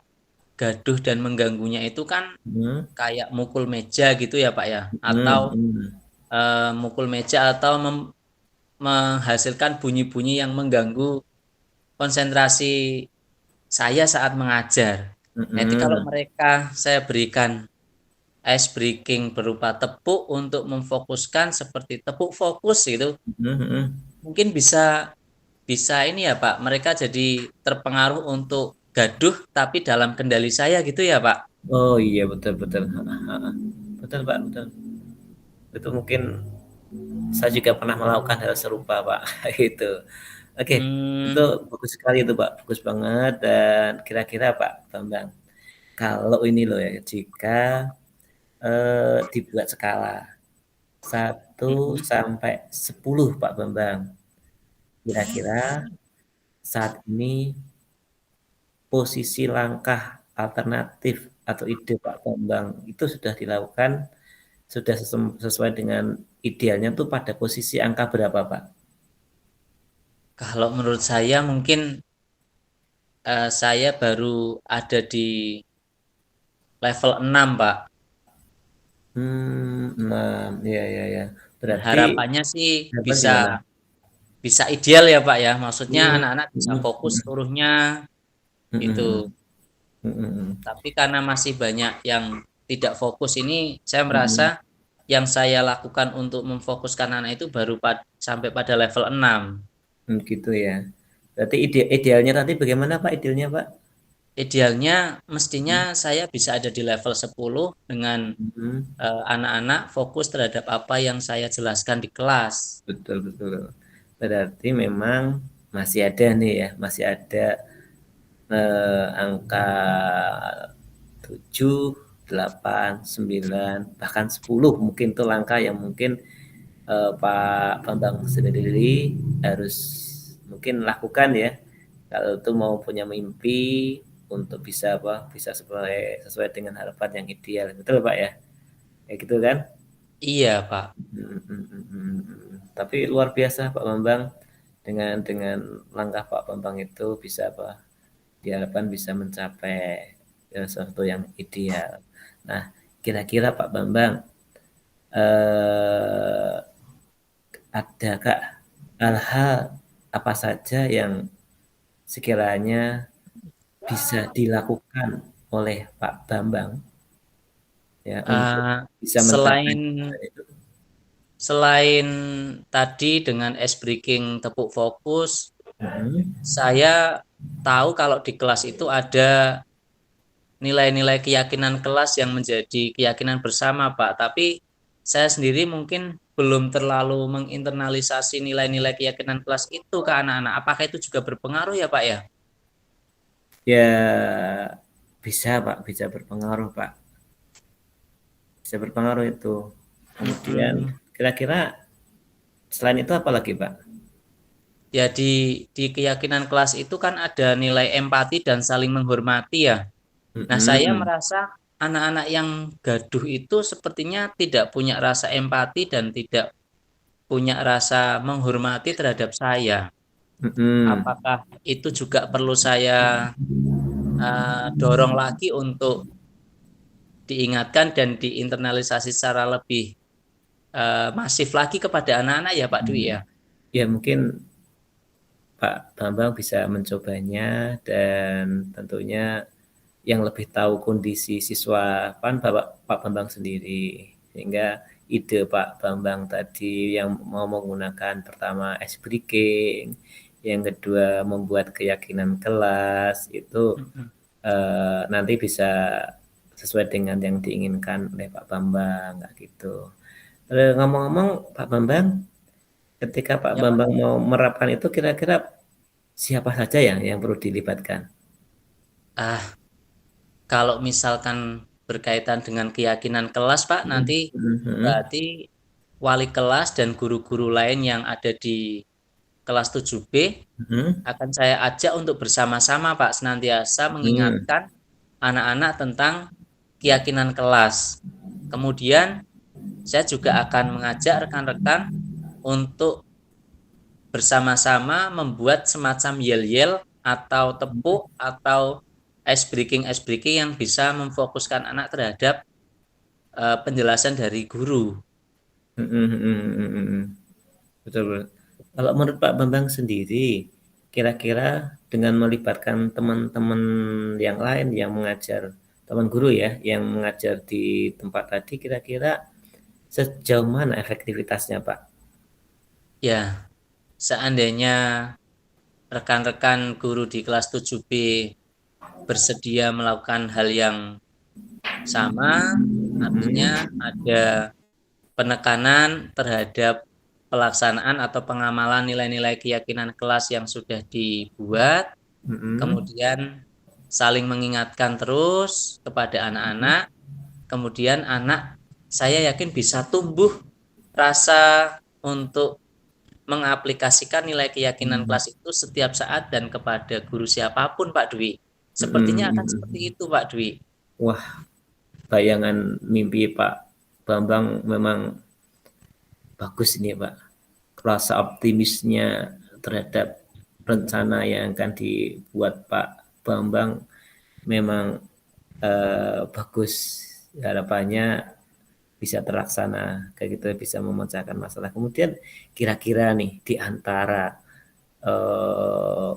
gaduh dan mengganggunya itu kan Mhm kayak mukul meja gitu ya, Pak, ya? mhm Atau, mhm mukul meja atau menghasilkan bunyi-bunyi yang mengganggu konsentrasi saya saat mengajar. Nanti kalau mhm mereka saya berikan ice breaking berupa tepuk untuk memfokuskan seperti tepuk fokus gitu, mhm mhm. mungkin bisa bisa ini ya, Pak, mereka jadi terpengaruh untuk gaduh tapi dalam kendali saya gitu ya, Pak? Oh iya, betul betul, heeh heeh. Betul Pak, betul. Itu mungkin saya juga pernah melakukan hal serupa Pak, itu. Oke, itu Mmm, bagus sekali itu Pak, bagus banget dan kira-kira Pak Bambang, kalau ini loh ya, jika, dibuat skala 1 mhm. sampai 10 Pak Bambang, kira-kira saat ini posisi langkah alternatif atau ide Pak Bambang itu sudah dilakukan, sudah sesuai dengan idealnya tuh pada posisi angka berapa Pak? Kalau menurut saya mungkin saya baru ada di level 6, Pak. 6, iya iya iya. Berarti Harapannya sih harapan bisa gimana? bisa ideal ya, Pak, ya. Maksudnya Mmm, anak-anak bisa mhm fokus mhm. seluruhnya Mhm gitu. mhm. Mhm mhm. Tapi karena masih banyak yang tidak fokus ini, saya merasa Mhm. yang saya lakukan untuk memfokuskan anak itu baru sampai pada level 6. Gitu ya. Berarti idealnya nanti bagaimana Pak, idealnya Pak? Idealnya mestinya Mhm. saya bisa ada di level 10 dengan Mhm. anak-anak fokus terhadap apa yang saya jelaskan di kelas. Betul betul. Berarti memang masih ada nih ya, masih ada, angka 7, 8, 9, bahkan 10 mungkin itu langkah yang mungkin, Pak Bambang sendiri harus mungkin lakukan ya, kalau itu mau punya mimpi untuk bisa apa, bisa sesuai sesuai dengan harapan yang ideal, betul Pak ya? Kayak gitu kan? Iya, Pak. Mhm mhm mhm. Tapi luar biasa Pak Bambang, dengan langkah Pak Bambang itu bisa apa, diharapkan bisa mencapai, sesuatu yang ideal. Nah, kira-kira Pak Bambang, eee, adakah hal-hal apa saja yang sekiranya bisa dilakukan oleh Pak Bambang ya untuk Eh, bisa mencapai selain tujuan itu? selain tadi dengan ice breaking tepuk fokus, Mhm, saya tahu kalau di kelas itu ada nilai-nilai keyakinan kelas yang menjadi keyakinan bersama, Pak. Tapi saya sendiri mungkin belum terlalu menginternalisasi nilai-nilai keyakinan kelas itu ke anak-anak. Apakah itu juga berpengaruh ya, Pak ya? ya bisa Pak, bisa berpengaruh Pak, bisa berpengaruh itu. Kemudian Mm-mm. kira-kira selain itu apa lagi Pak? Ya di keyakinan kelas itu kan ada nilai empati dan saling menghormati ya. Nah, saya Mhm, merasa anak-anak yang gaduh itu sepertinya tidak punya rasa empati dan tidak punya rasa menghormati terhadap saya. mhm, Apakah itu juga perlu saya dorong lagi untuk diingatkan dan diinternalisasi secara lebih masif lagi kepada anak-anak ya Pak Dwi mhm. ya? Ya mungkin Pak Bambang bisa mencobanya dan tentunya yang lebih tahu kondisi siswa kan Pak Bambang sendiri. Sehingga ide Pak Bambang tadi yang mau menggunakan pertama ice breaking, yang kedua membuat keyakinan kelas itu Mm-mm. nanti bisa sesuai dengan yang diinginkan oleh Pak Bambang kayak gitu. Ngomong-ngomong Pak Bambang, ketika Pak Ya Pak. Bambang mau menerapkan itu kira-kira siapa saja yang perlu dilibatkan? Ah, kalau misalkan berkaitan dengan keyakinan kelas Pak, Mhm nanti mhm berarti wali kelas dan guru-guru lain yang ada di kelas 7B mhm akan saya ajak untuk bersama-sama Pak senantiasa mhm mengingatkan anak-anak tentang keyakinan kelas. Kemudian saya juga akan mengajak rekan-rekan untuk bersama-sama membuat semacam yel-yel atau tepuk atau ice breaking yang bisa memfokuskan anak terhadap penjelasan dari guru. mhm mhm mhm mhm. Betul betul. Kalau menurut Pak Bambang sendiri, kira-kira dengan melibatkan teman-teman yang lain yang mengajar, teman guru ya, yang mengajar di tempat tadi, kira-kira sejauh mana efektivitasnya, Pak? Ya, seandainya rekan-rekan guru di kelas 7B bersedia melakukan hal yang sama, artinya Mhm ada penekanan terhadap pelaksanaan atau pengamalan nilai-nilai keyakinan kelas yang sudah dibuat, mhm kemudian saling mengingatkan terus kepada mhm anak-anak, kemudian anak saya yakin bisa tumbuh rasa untuk mengaplikasikan nilai keyakinan mhm kelas itu setiap saat dan kepada guru siapapun Pak Dwi. mhm Sepertinya akan mhm. seperti itu Pak Dwi. Wah, bayangan mimpi Pak Bambang memang bagus ini, Pak. Rasa optimisnya terhadap rencana yang akan dibuat Pak Bambang memang bagus, harapannya bisa terlaksana kayak gitu, bisa memecahkan masalah. Kemudian kira-kira nih di antara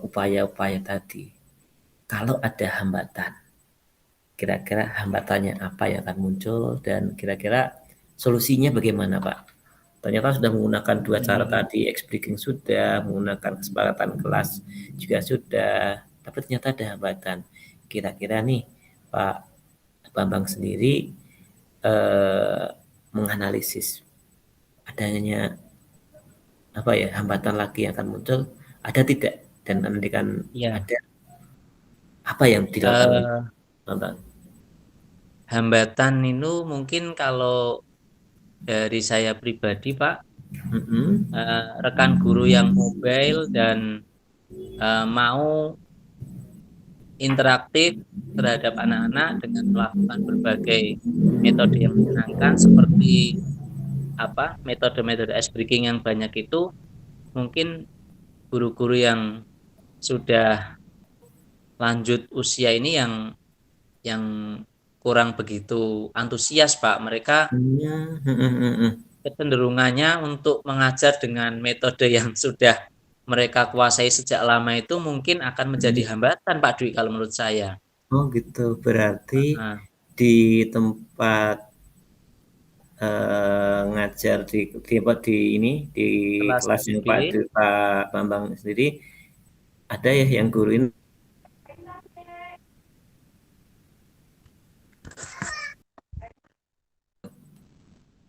upaya-upaya tadi, kalau ada hambatan, kira-kira hambatannya apa yang akan muncul dan kira-kira solusinya bagaimana Pak? Ternyata sudah menggunakan dua cara Mhm. tadi, breaking sudah, menggunakan kesepakatan kelas juga sudah, tapi ternyata ada hambatan. Kira-kira nih Pak Bambang sendiri eh, menganalisis adanya apa ya hambatan lagi yang akan muncul, ada tidak, dan nanti kan Iya, ada apa yang dilakukan oleh eee, Bambang. hambatan itu mungkin kalau dari saya pribadi, Pak, Mm-mm. rekan guru yang mobile dan, mau interaktif terhadap anak-anak dengan melakukan berbagai metode yang menyenangkan seperti apa, metode-metode ice breaking yang banyak itu, mungkin guru-guru yang sudah lanjut usia ini yang kurang begitu antusias, Pak. Mereka Hmm, mm-mm. kecenderungannya untuk mengajar dengan metode yang sudah mereka kuasai sejak lama itu mungkin akan menjadi Mm-mm. hambatan, Pak Dwi, kalau menurut saya. Oh gitu, berarti Heeh. di tempat ngajar di apa di ini di Kelas kelas yang 7B. Pak Bambang sendiri ada ya yang guruin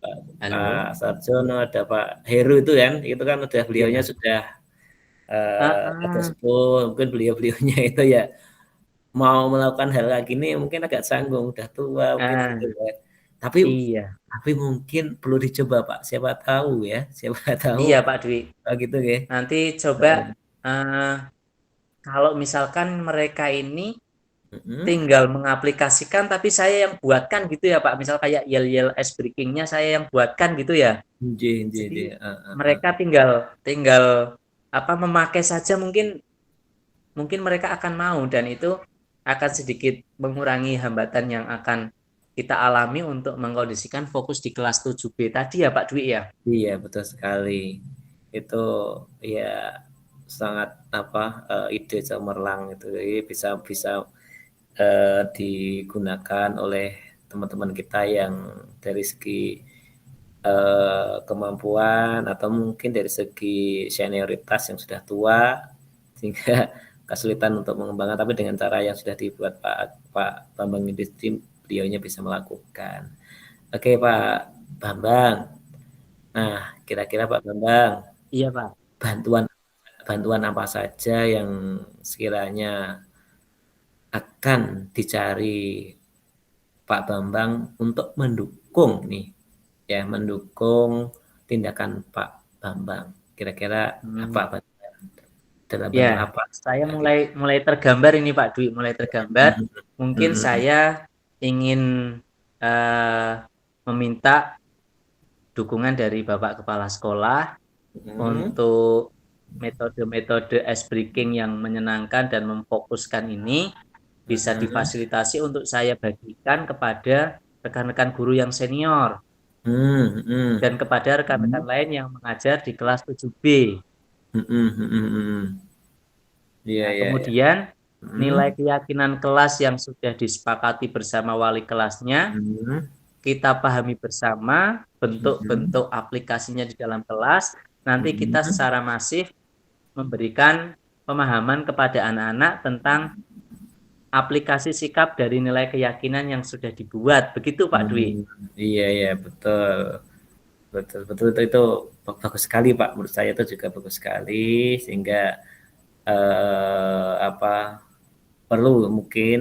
Pak Halo? Sarjono, ada Pak Heru itu kan udah beliaunya Iya. sudah agak Heeh. sepuh, mungkin beliau-beliaunya itu ya mau melakukan hal kayak gini mungkin agak canggung, udah tua mungkin gitu Ah, ya. Tapi iya. tapi mungkin perlu dicoba Pak, siapa tahu ya, siapa tahu Iya, Pak Dwi. gitu ya. Nanti coba Heeh. eh, kalau misalkan mereka ini Mm-mm. tinggal mengaplikasikan tapi saya yang buatkan gitu ya, Pak. Misal kayak yel-yel ice breaking-nya saya yang buatkan gitu ya. Nggih, nggih, Jadi nggih. mereka tinggal tinggal apa memakai saja mungkin mungkin mereka akan mau dan itu akan sedikit mengurangi hambatan yang akan kita alami untuk mengkondisikan fokus di kelas 7B tadi ya Pak Dwi ya. Iya, betul sekali. Itu ya sangat apa ide cemerlang itu. Jadi bisa bisa digunakan oleh teman-teman kita yang dari segi kemampuan atau mungkin dari segi senioritas yang sudah tua sehingga kesulitan untuk mengembangkan, tapi dengan cara yang sudah dibuat Pak Pak Bambang Industri beliaunya bisa melakukan. Oke Pak Bambang. Nah, kira-kira Pak Bambang, Iya Pak. bantuan bantuan apa saja yang sekiranya akan dicari Pak Bambang untuk mendukung nih, ya mendukung tindakan Pak Bambang. Kira-kira apa Hmm. Pak? Dalam Ya, bentuk apa? saya Ya, gitu. mulai mulai tergambar ini Pak Dwi, mulai tergambar. Mhm, Mungkin mhm, saya ingin eh, meminta dukungan dari Bapak Kepala Sekolah mhm, untuk metode-metode ice breaking yang menyenangkan dan memfokuskan ini bisa mhm, difasilitasi untuk saya bagikan kepada rekan-rekan guru yang senior mhm, dan mhm, kepada rekan-rekan mhm, lain yang mengajar di kelas 7B. mhm, mhm, mhm. Iya, Nah, iya, iya. kemudian Mhm, nilai keyakinan kelas yang sudah disepakati bersama wali kelasnya, mhm, kita pahami bersama mhm, bentuk-bentuk aplikasinya di dalam kelas. Nanti kita mhm. secara masif memberikan pemahaman kepada anak-anak tentang aplikasi sikap dari nilai keyakinan yang sudah dibuat. Begitu Pak Dwi. Iya, iya, betul. Betul, betul itu bagus sekali Pak. Menurut saya itu juga bagus sekali sehingga apa perlu mungkin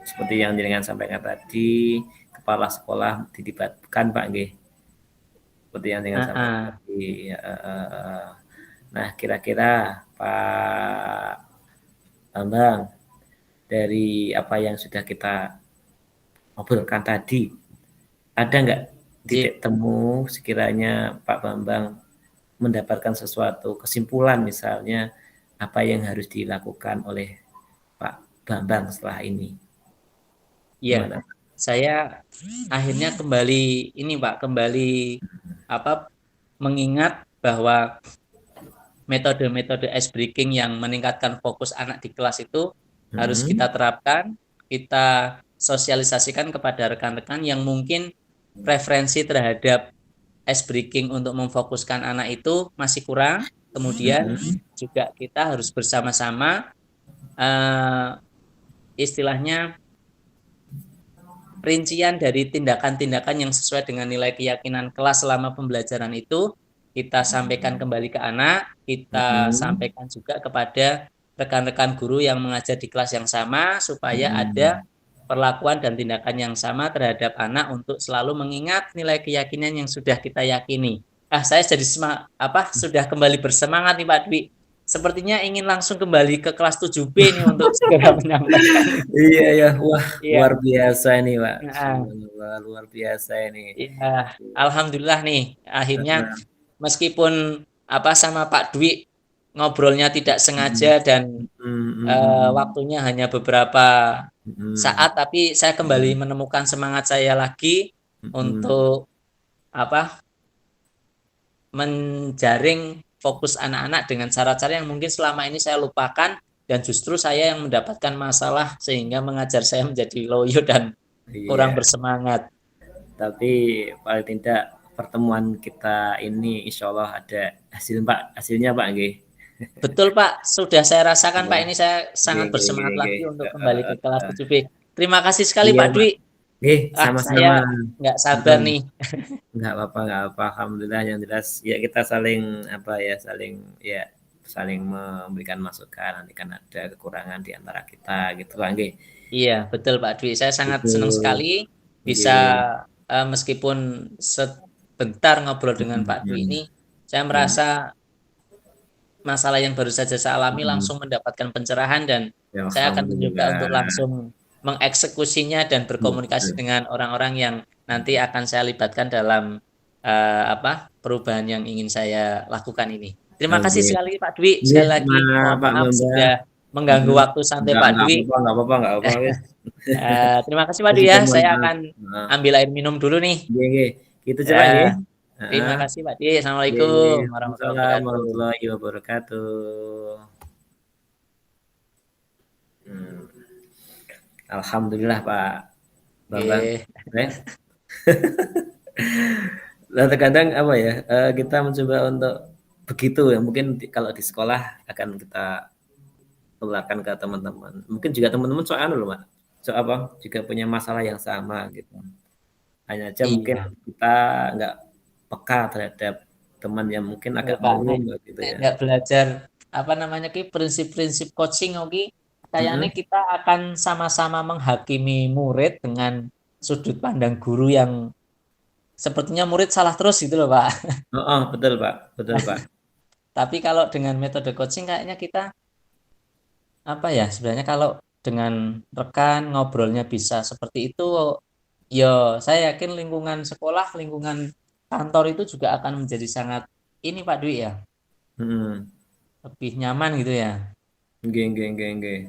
seperti yang dengan sampaikan tadi kepala sekolah dilibatkan Pak G. Seperti yang dengan sampaikan Ah, tadi. Nah, kira-kira Pak Bambang dari apa yang sudah kita obrolkan tadi, ada nggak J. titik temu sekiranya Pak Bambang mendapatkan sesuatu kesimpulan misalnya apa yang harus dilakukan oleh Pak Bambang setelah ini? Iya, Gimana? saya akhirnya kembali ini Pak, kembali apa mengingat bahwa metode-metode ice breaking yang meningkatkan fokus anak di kelas itu harus kita Hmm. terapkan, kita sosialisasikan kepada rekan-rekan yang mungkin preferensi terhadap ice breaking untuk memfokuskan anak itu masih kurang. Kemudian Hmm. juga kita harus bersama-sama eh, istilahnya rincian dari tindakan-tindakan yang sesuai dengan nilai keyakinan kelas selama pembelajaran itu kita sampaikan kembali ke anak, kita Hmm. sampaikan juga kepada rekan-rekan guru yang mengajar di kelas yang sama supaya ada Hmm. perlakuan dan tindakan yang sama terhadap anak untuk selalu mengingat nilai keyakinan yang sudah kita yakini. Saya jadi sudah kembali bersemangat nih Pak Dwi. Sepertinya ingin langsung kembali ke kelas 7B nih untuk segera menyampaikan. Iya ya, wah luar Iya. biasa ini Pak. Nah, Subhanallah, luar biasa ini. iya, alhamdulillah nih. Akhirnya Heeh. meskipun sama Pak Dwi ngobrolnya tidak sengaja Hmm. dan Hmm. waktunya hanya beberapa Hmm. saat, tapi saya kembali Hmm. menemukan semangat saya lagi Hmm. untuk apa menjaring fokus anak-anak dengan cara-cara yang mungkin selama ini saya lupakan dan justru saya yang mendapatkan masalah sehingga mengajar saya menjadi loyo dan kurang Iya, bersemangat. tapi paling tidak pertemuan kita ini insya Allah ada hasil Pak, hasilnya Pak nggih. Betul Pak, sudah saya rasakan Pak, Iya, ini saya nggih sangat nggih nggih bersemangat nggih. lagi untuk kembali ke kelas 7B. Terima kasih sekali Iya Pak Pak. Dwi. Nggih, Saya sama-sama. nggak sabar Heeh. nih. Nggak apa-apa. Alhamdulillah yang jelas ya kita saling apa ya, saling memberikan masukan. Nanti kan ada kekurangan di antara kita gitu Pak nggih. Iya, betul Pak Dwi. Saya sangat Itu senang sekali bisa nggih. meskipun sebentar ngobrol dengan Pak Dwi ini, Mhm. saya Mhm. merasa masalah yang baru saja saya alami Mhm. langsung mendapatkan pencerahan dan Ya saya akan mencoba alhamdulillah. untuk langsung mengeksekusinya dan berkomunikasi Betul. dengan orang-orang yang nanti akan saya libatkan dalam perubahan yang ingin saya lakukan ini. Terima kasih Oke. sekali Pak Dwi. Nggih, Sekali lagi mohon Pak maaf Bambang. sudah mengganggu Mhm. waktu santai Pak Enggak Dwi. apa-apa nggak apa-apa wis. Terima kasih Pak Saya Dwi juga ya. mohon Saya maaf. akan Heeh. ambil air minum dulu nih. Nggih nggih. Gitu aja Pak nggih. Ya, Heeh. terima kasih Pak Dwi. Nggih. Assalamualaikum warahmatullahi Waalaikumsalam wabarakatuh. warahmatullahi wabarakatuh. Hmm. Alhamdulillah Pak Bambang. Oke. Eh. Nah, terkadang apa ya, kita mencoba untuk begitu ya, mungkin kalau di sekolah akan kita tularkan ke teman-teman. Mungkin juga teman-teman soal anu loh, Pak, apa, juga punya masalah yang sama gitu. Hanya aja mungkin Iya. kita nggak peka terhadap teman yang mungkin Iya agak Pak, nek, murung gitu nek ya. nggak belajar prinsip-prinsip coaching, oke, kayaknya Mhm. kita akan sama-sama menghakimi murid dengan sudut pandang guru yang sepertinya murid salah terus gitu loh Pak. Heeh, betul Pak, betul Pak. Tapi kalau dengan metode coaching kayaknya kita sebenarnya kalau dengan rekan ngobrolnya bisa seperti itu, yo saya yakin lingkungan sekolah, lingkungan kantor itu juga akan menjadi sangat ini Pak Dwi ya, Mhm. lebih nyaman gitu ya. Nggih nggih nggih nggih.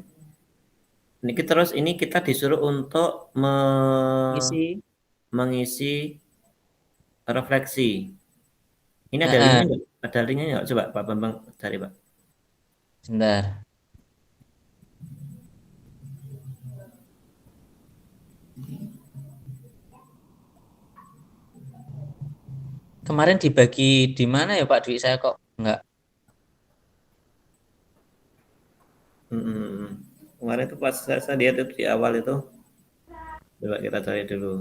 Niki terus ini kita disuruh untuk Isi. mengisi refleksi. Ini ada linknya Heeh, nggak? Ada linknya nggak? Coba Pak Bambang cari Pak. sebentar. Kemarin dibagi di mana ya Pak Dwi? Saya kok nggak. Mhm. Kemarin itu pas saya lihat itu di awal itu, coba kita cari dulu.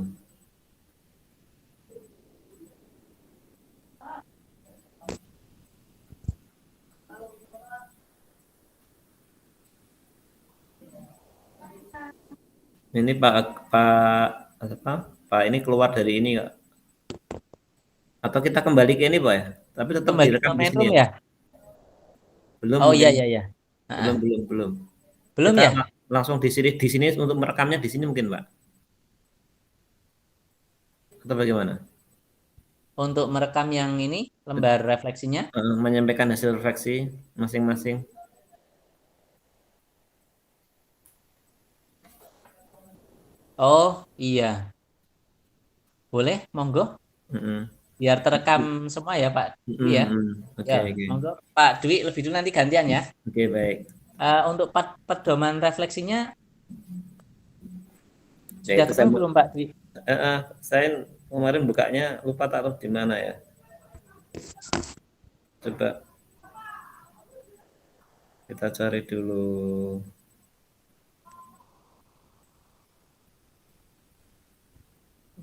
Ini Pak Pak apa? Pak ini keluar dari ini nggak? Atau kita kembali ke ini Pak ya? Tapi tetap Kembali ke direkam di main sini room ya? ya? Belum Oh iya mungkin? iya iya. Belum Heeh. belum belum. Belum Kita ya? langsung di sini untuk merekamnya di sini mungkin Pak? Atau bagaimana? Untuk merekam yang ini lembar refleksinya? Menyampaikan hasil refleksi masing-masing. Oh, iya. Boleh, monggo. Mhm. Biar terekam semua ya, Pak Mhm Dwi ya. mhm. Oke Ya, oke. monggo. Pak Dwi lebih dulu nanti gantian ya. Oke, baik. Untuk pedoman refleksinya Ya sudah itu ketemu belum, Pak Dwi? saya kemarin bukanya lupa taruh di mana ya. Coba kita cari dulu.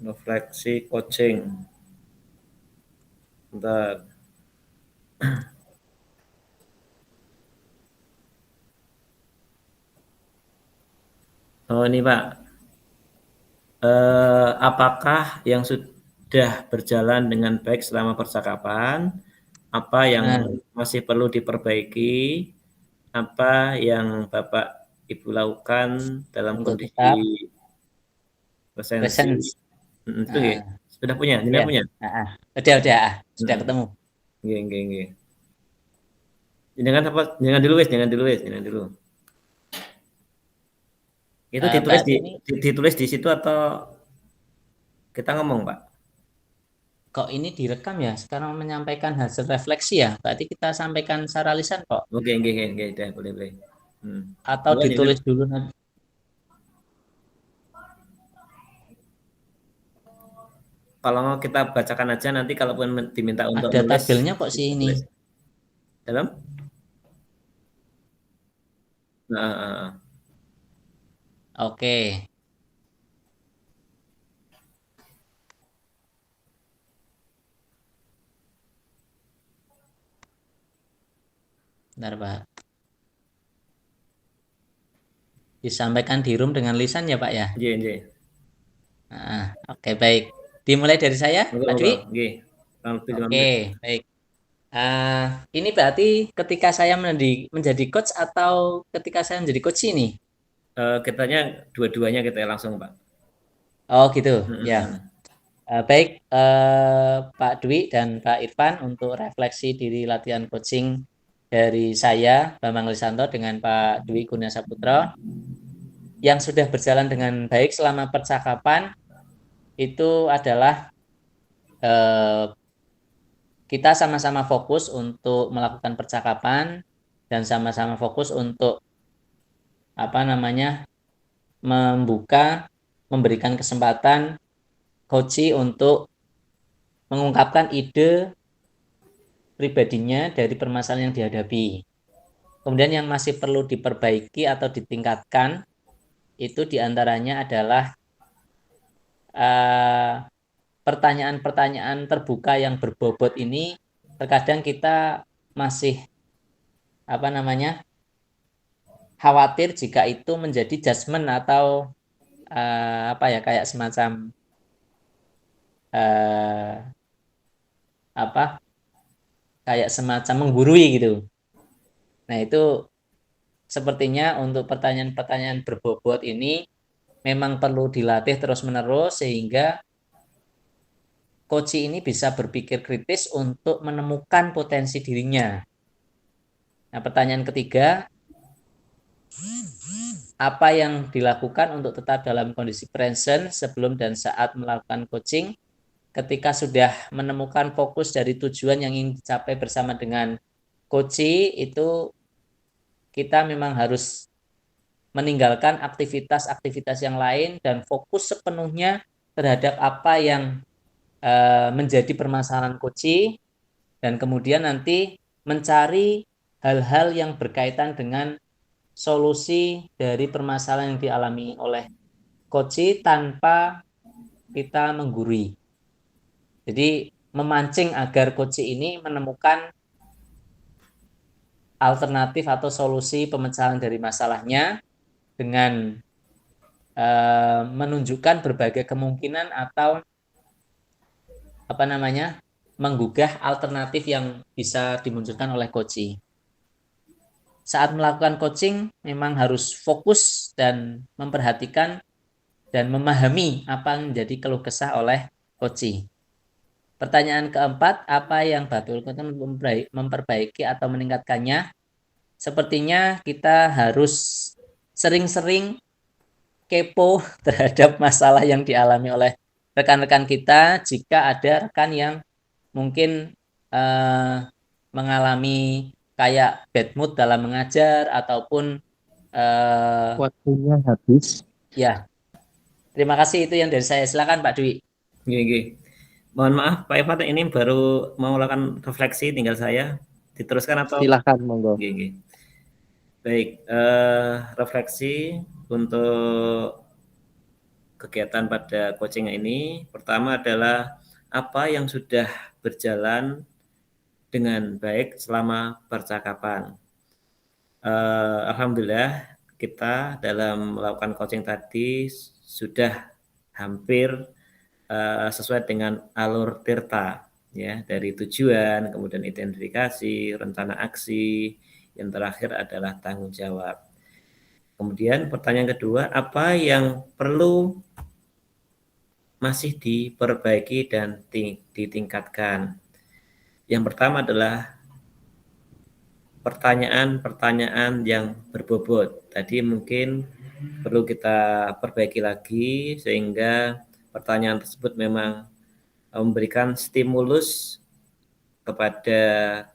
Refleksi coaching. Bentar. Oh ini Pak, apakah yang sudah berjalan dengan baik selama percakapan? Apa Nah, yang masih perlu diperbaiki? Apa yang Bapak Ibu lakukan dalam untuk tetap kondisi presensi? presence. Itu nggih. Nah, Sudah punya, ya. jenengan punya? Udah, sudah Mhm. ketemu. Nggih nggih nggih. Jenengan apa? Jenengan dulu wis, jenengan dulu wis, jenengan dulu. Itu ditulis Berarti ini ditulis di situ atau kita ngomong, Pak? kok ini direkam ya? Sekarang menyampaikan hasil refleksi ya. Berarti kita sampaikan secara lisan kok. Oke, nggih nggih nggih, dah boleh boleh. Hmm. Atau Monggo jenengan. ditulis dulu nanti. Kalau mau kita bacakan aja nanti kalaupun diminta untuk Ada nulis, tabelnya kok sih kita ini. tulis. Dalam? Nah, Oke. Bentar, Pak. Disampaikan di room dengan lisan ya, Pak ya. nggih nggih. Oke, baik. Dimulai dari saya, Monggo Pak monggo, Dwi. nggih. Kurang lebih 5 Oke, menit. baik. Ini berarti ketika saya menjadi coach atau ketika saya menjadi coach ini? Kitanya dua-duanya kita langsung, Pak. Oh, gitu. Ya. Mhm. Baik, Pak Dwi dan Pak Irfan untuk refleksi diri latihan coaching dari saya, Bambang Lisanto dengan Pak Dwi Kurnia Saputra yang sudah berjalan dengan baik selama percakapan itu adalah eh, kita sama-sama fokus untuk melakukan percakapan dan sama-sama fokus untuk apa namanya memberikan kesempatan coach untuk mengungkapkan ide pribadinya dari permasalahan yang dihadapi. Kemudian yang masih perlu diperbaiki atau ditingkatkan itu diantaranya adalah eh, pertanyaan-pertanyaan terbuka yang berbobot ini terkadang kita masih apa namanya khawatir jika itu menjadi judgement atau apa ya kayak semacam eh, apa kayak semacam menggurui gitu. Nah itu sepertinya untuk pertanyaan-pertanyaan berbobot ini memang perlu dilatih terus-menerus sehingga coach ini bisa berpikir kritis untuk menemukan potensi dirinya. Nah, pertanyaan ketiga, apa yang dilakukan untuk tetap dalam kondisi present sebelum dan saat melakukan coaching? Ketika sudah menemukan fokus dari tujuan yang ingin dicapai bersama dengan coach, itu kita memang harus meninggalkan aktivitas-aktivitas yang lain dan fokus sepenuhnya terhadap apa yang menjadi permasalahan coach dan kemudian nanti mencari hal-hal yang berkaitan dengan solusi dari permasalahan yang dialami oleh coach tanpa kita menggurui. Jadi memancing agar coach ini menemukan alternatif atau solusi pemecahan dari masalahnya dengan menunjukkan berbagai kemungkinan atau apa namanya menggugah alternatif yang bisa dimunculkan oleh coach. Saat melakukan coaching memang harus fokus dan memperhatikan dan memahami apa yang menjadi keluh kesah oleh coach. Pertanyaan keempat, apa yang Bapak lakukan memperbaiki atau meningkatkannya? Sepertinya kita harus sering-sering kepo terhadap masalah yang dialami oleh rekan-rekan kita jika ada rekan yang mungkin mengalami kayak bad mood dalam mengajar ataupun waktunya habis. Ya, terima kasih, itu yang dari saya. Silakan Pak Dwi. Gini. Mohon maaf Pak Ivan, ini baru mau melakukan refleksi, tinggal saya diteruskan atau? Silahkan, monggo. Gini. Baik, refleksi untuk kegiatan pada coaching ini. Pertama adalah apa yang sudah berjalan dengan baik selama percakapan. Alhamdulillah kita dalam melakukan coaching tadi sudah hampir sesuai dengan alur Tirta, ya, dari tujuan, kemudian identifikasi, rencana aksi, yang terakhir adalah tanggung jawab. Kemudian pertanyaan kedua, apa yang perlu masih diperbaiki dan ditingkatkan? Yang pertama adalah pertanyaan-pertanyaan yang berbobot. Tadi mungkin perlu kita perbaiki lagi sehingga pertanyaan tersebut memang memberikan stimulus kepada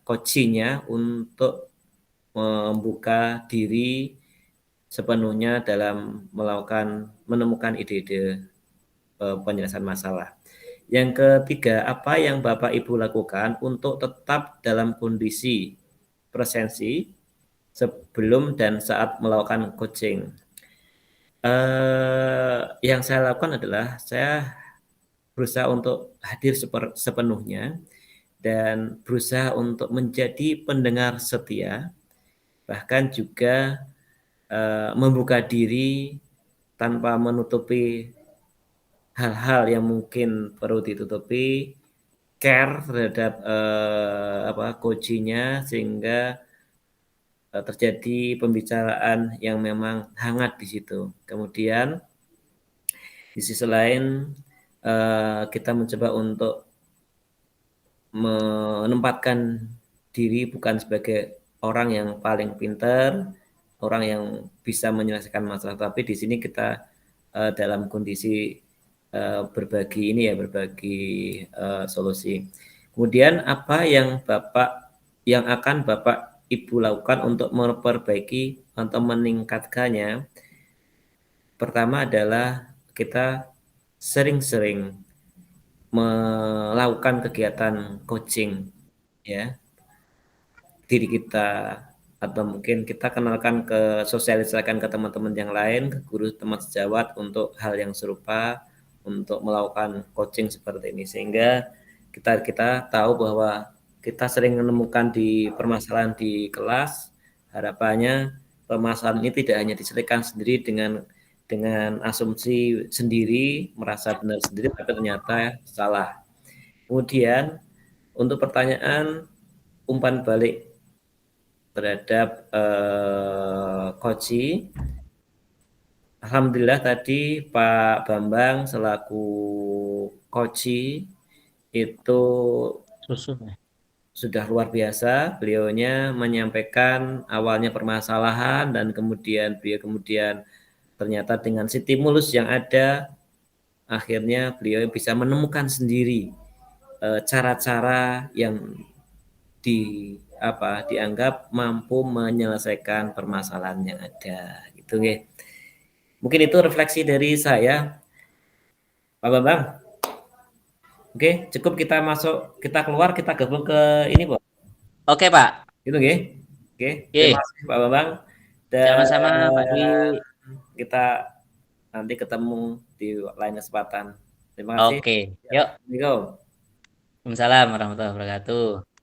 coaching-nya untuk membuka diri sepenuhnya dalam menemukan ide-ide penyelesaian masalah. Yang ketiga, apa yang Bapak Ibu lakukan untuk tetap dalam kondisi presensi sebelum dan saat melakukan coaching? Yang saya lakukan adalah saya berusaha untuk hadir sepenuhnya dan berusaha untuk menjadi pendengar setia, bahkan juga membuka diri tanpa menutupi hal-hal yang mungkin perlu ditutupi, care terhadap coaching-nya sehingga terjadi pembicaraan yang memang hangat di situ. Kemudian di sisi lain kita mencoba untuk menempatkan diri bukan sebagai orang yang paling pintar, orang yang bisa menyelesaikan masalah, tapi di sini kita dalam kondisi berbagi solusi. Kemudian apa yang akan Bapak Ibu lakukan untuk memperbaiki atau meningkatkannya? Pertama adalah kita sering-sering melakukan kegiatan coaching, ya, diri kita, atau mungkin kita kenalkan sosialisasikan ke teman-teman yang lain, ke guru teman sejawat untuk hal yang serupa, untuk melakukan coaching seperti ini, sehingga kita tahu bahwa kita sering menemukan di permasalahan di kelas. Harapannya permasalahan ini tidak hanya diselesaikan sendiri dengan asumsi sendiri, merasa benar sendiri, tapi ternyata salah. Kemudian untuk pertanyaan umpan balik terhadap coaching, alhamdulillah tadi Pak Bambang selaku coaching itu sudah luar biasa. Beliaunya menyampaikan awalnya permasalahan dan kemudian ternyata dengan stimulus yang ada, akhirnya beliau bisa menemukan sendiri cara-cara yang dianggap mampu menyelesaikan permasalahan yang ada. Gitu nggih. Mungkin itu refleksi dari saya, Pak Bambang. Oke, cukup kita keluar, kita gabung ke ini, Pak. Oke, Pak. Gitu nggih. Oke, terima kasih Pak Bambang. Dan sama-sama Pak Dwi. Kita nanti ketemu di lain kesempatan. Terima kasih. Oke, yuk. Assalamualaikum. Waalaikumsalam warahmatullahi wabarakatuh.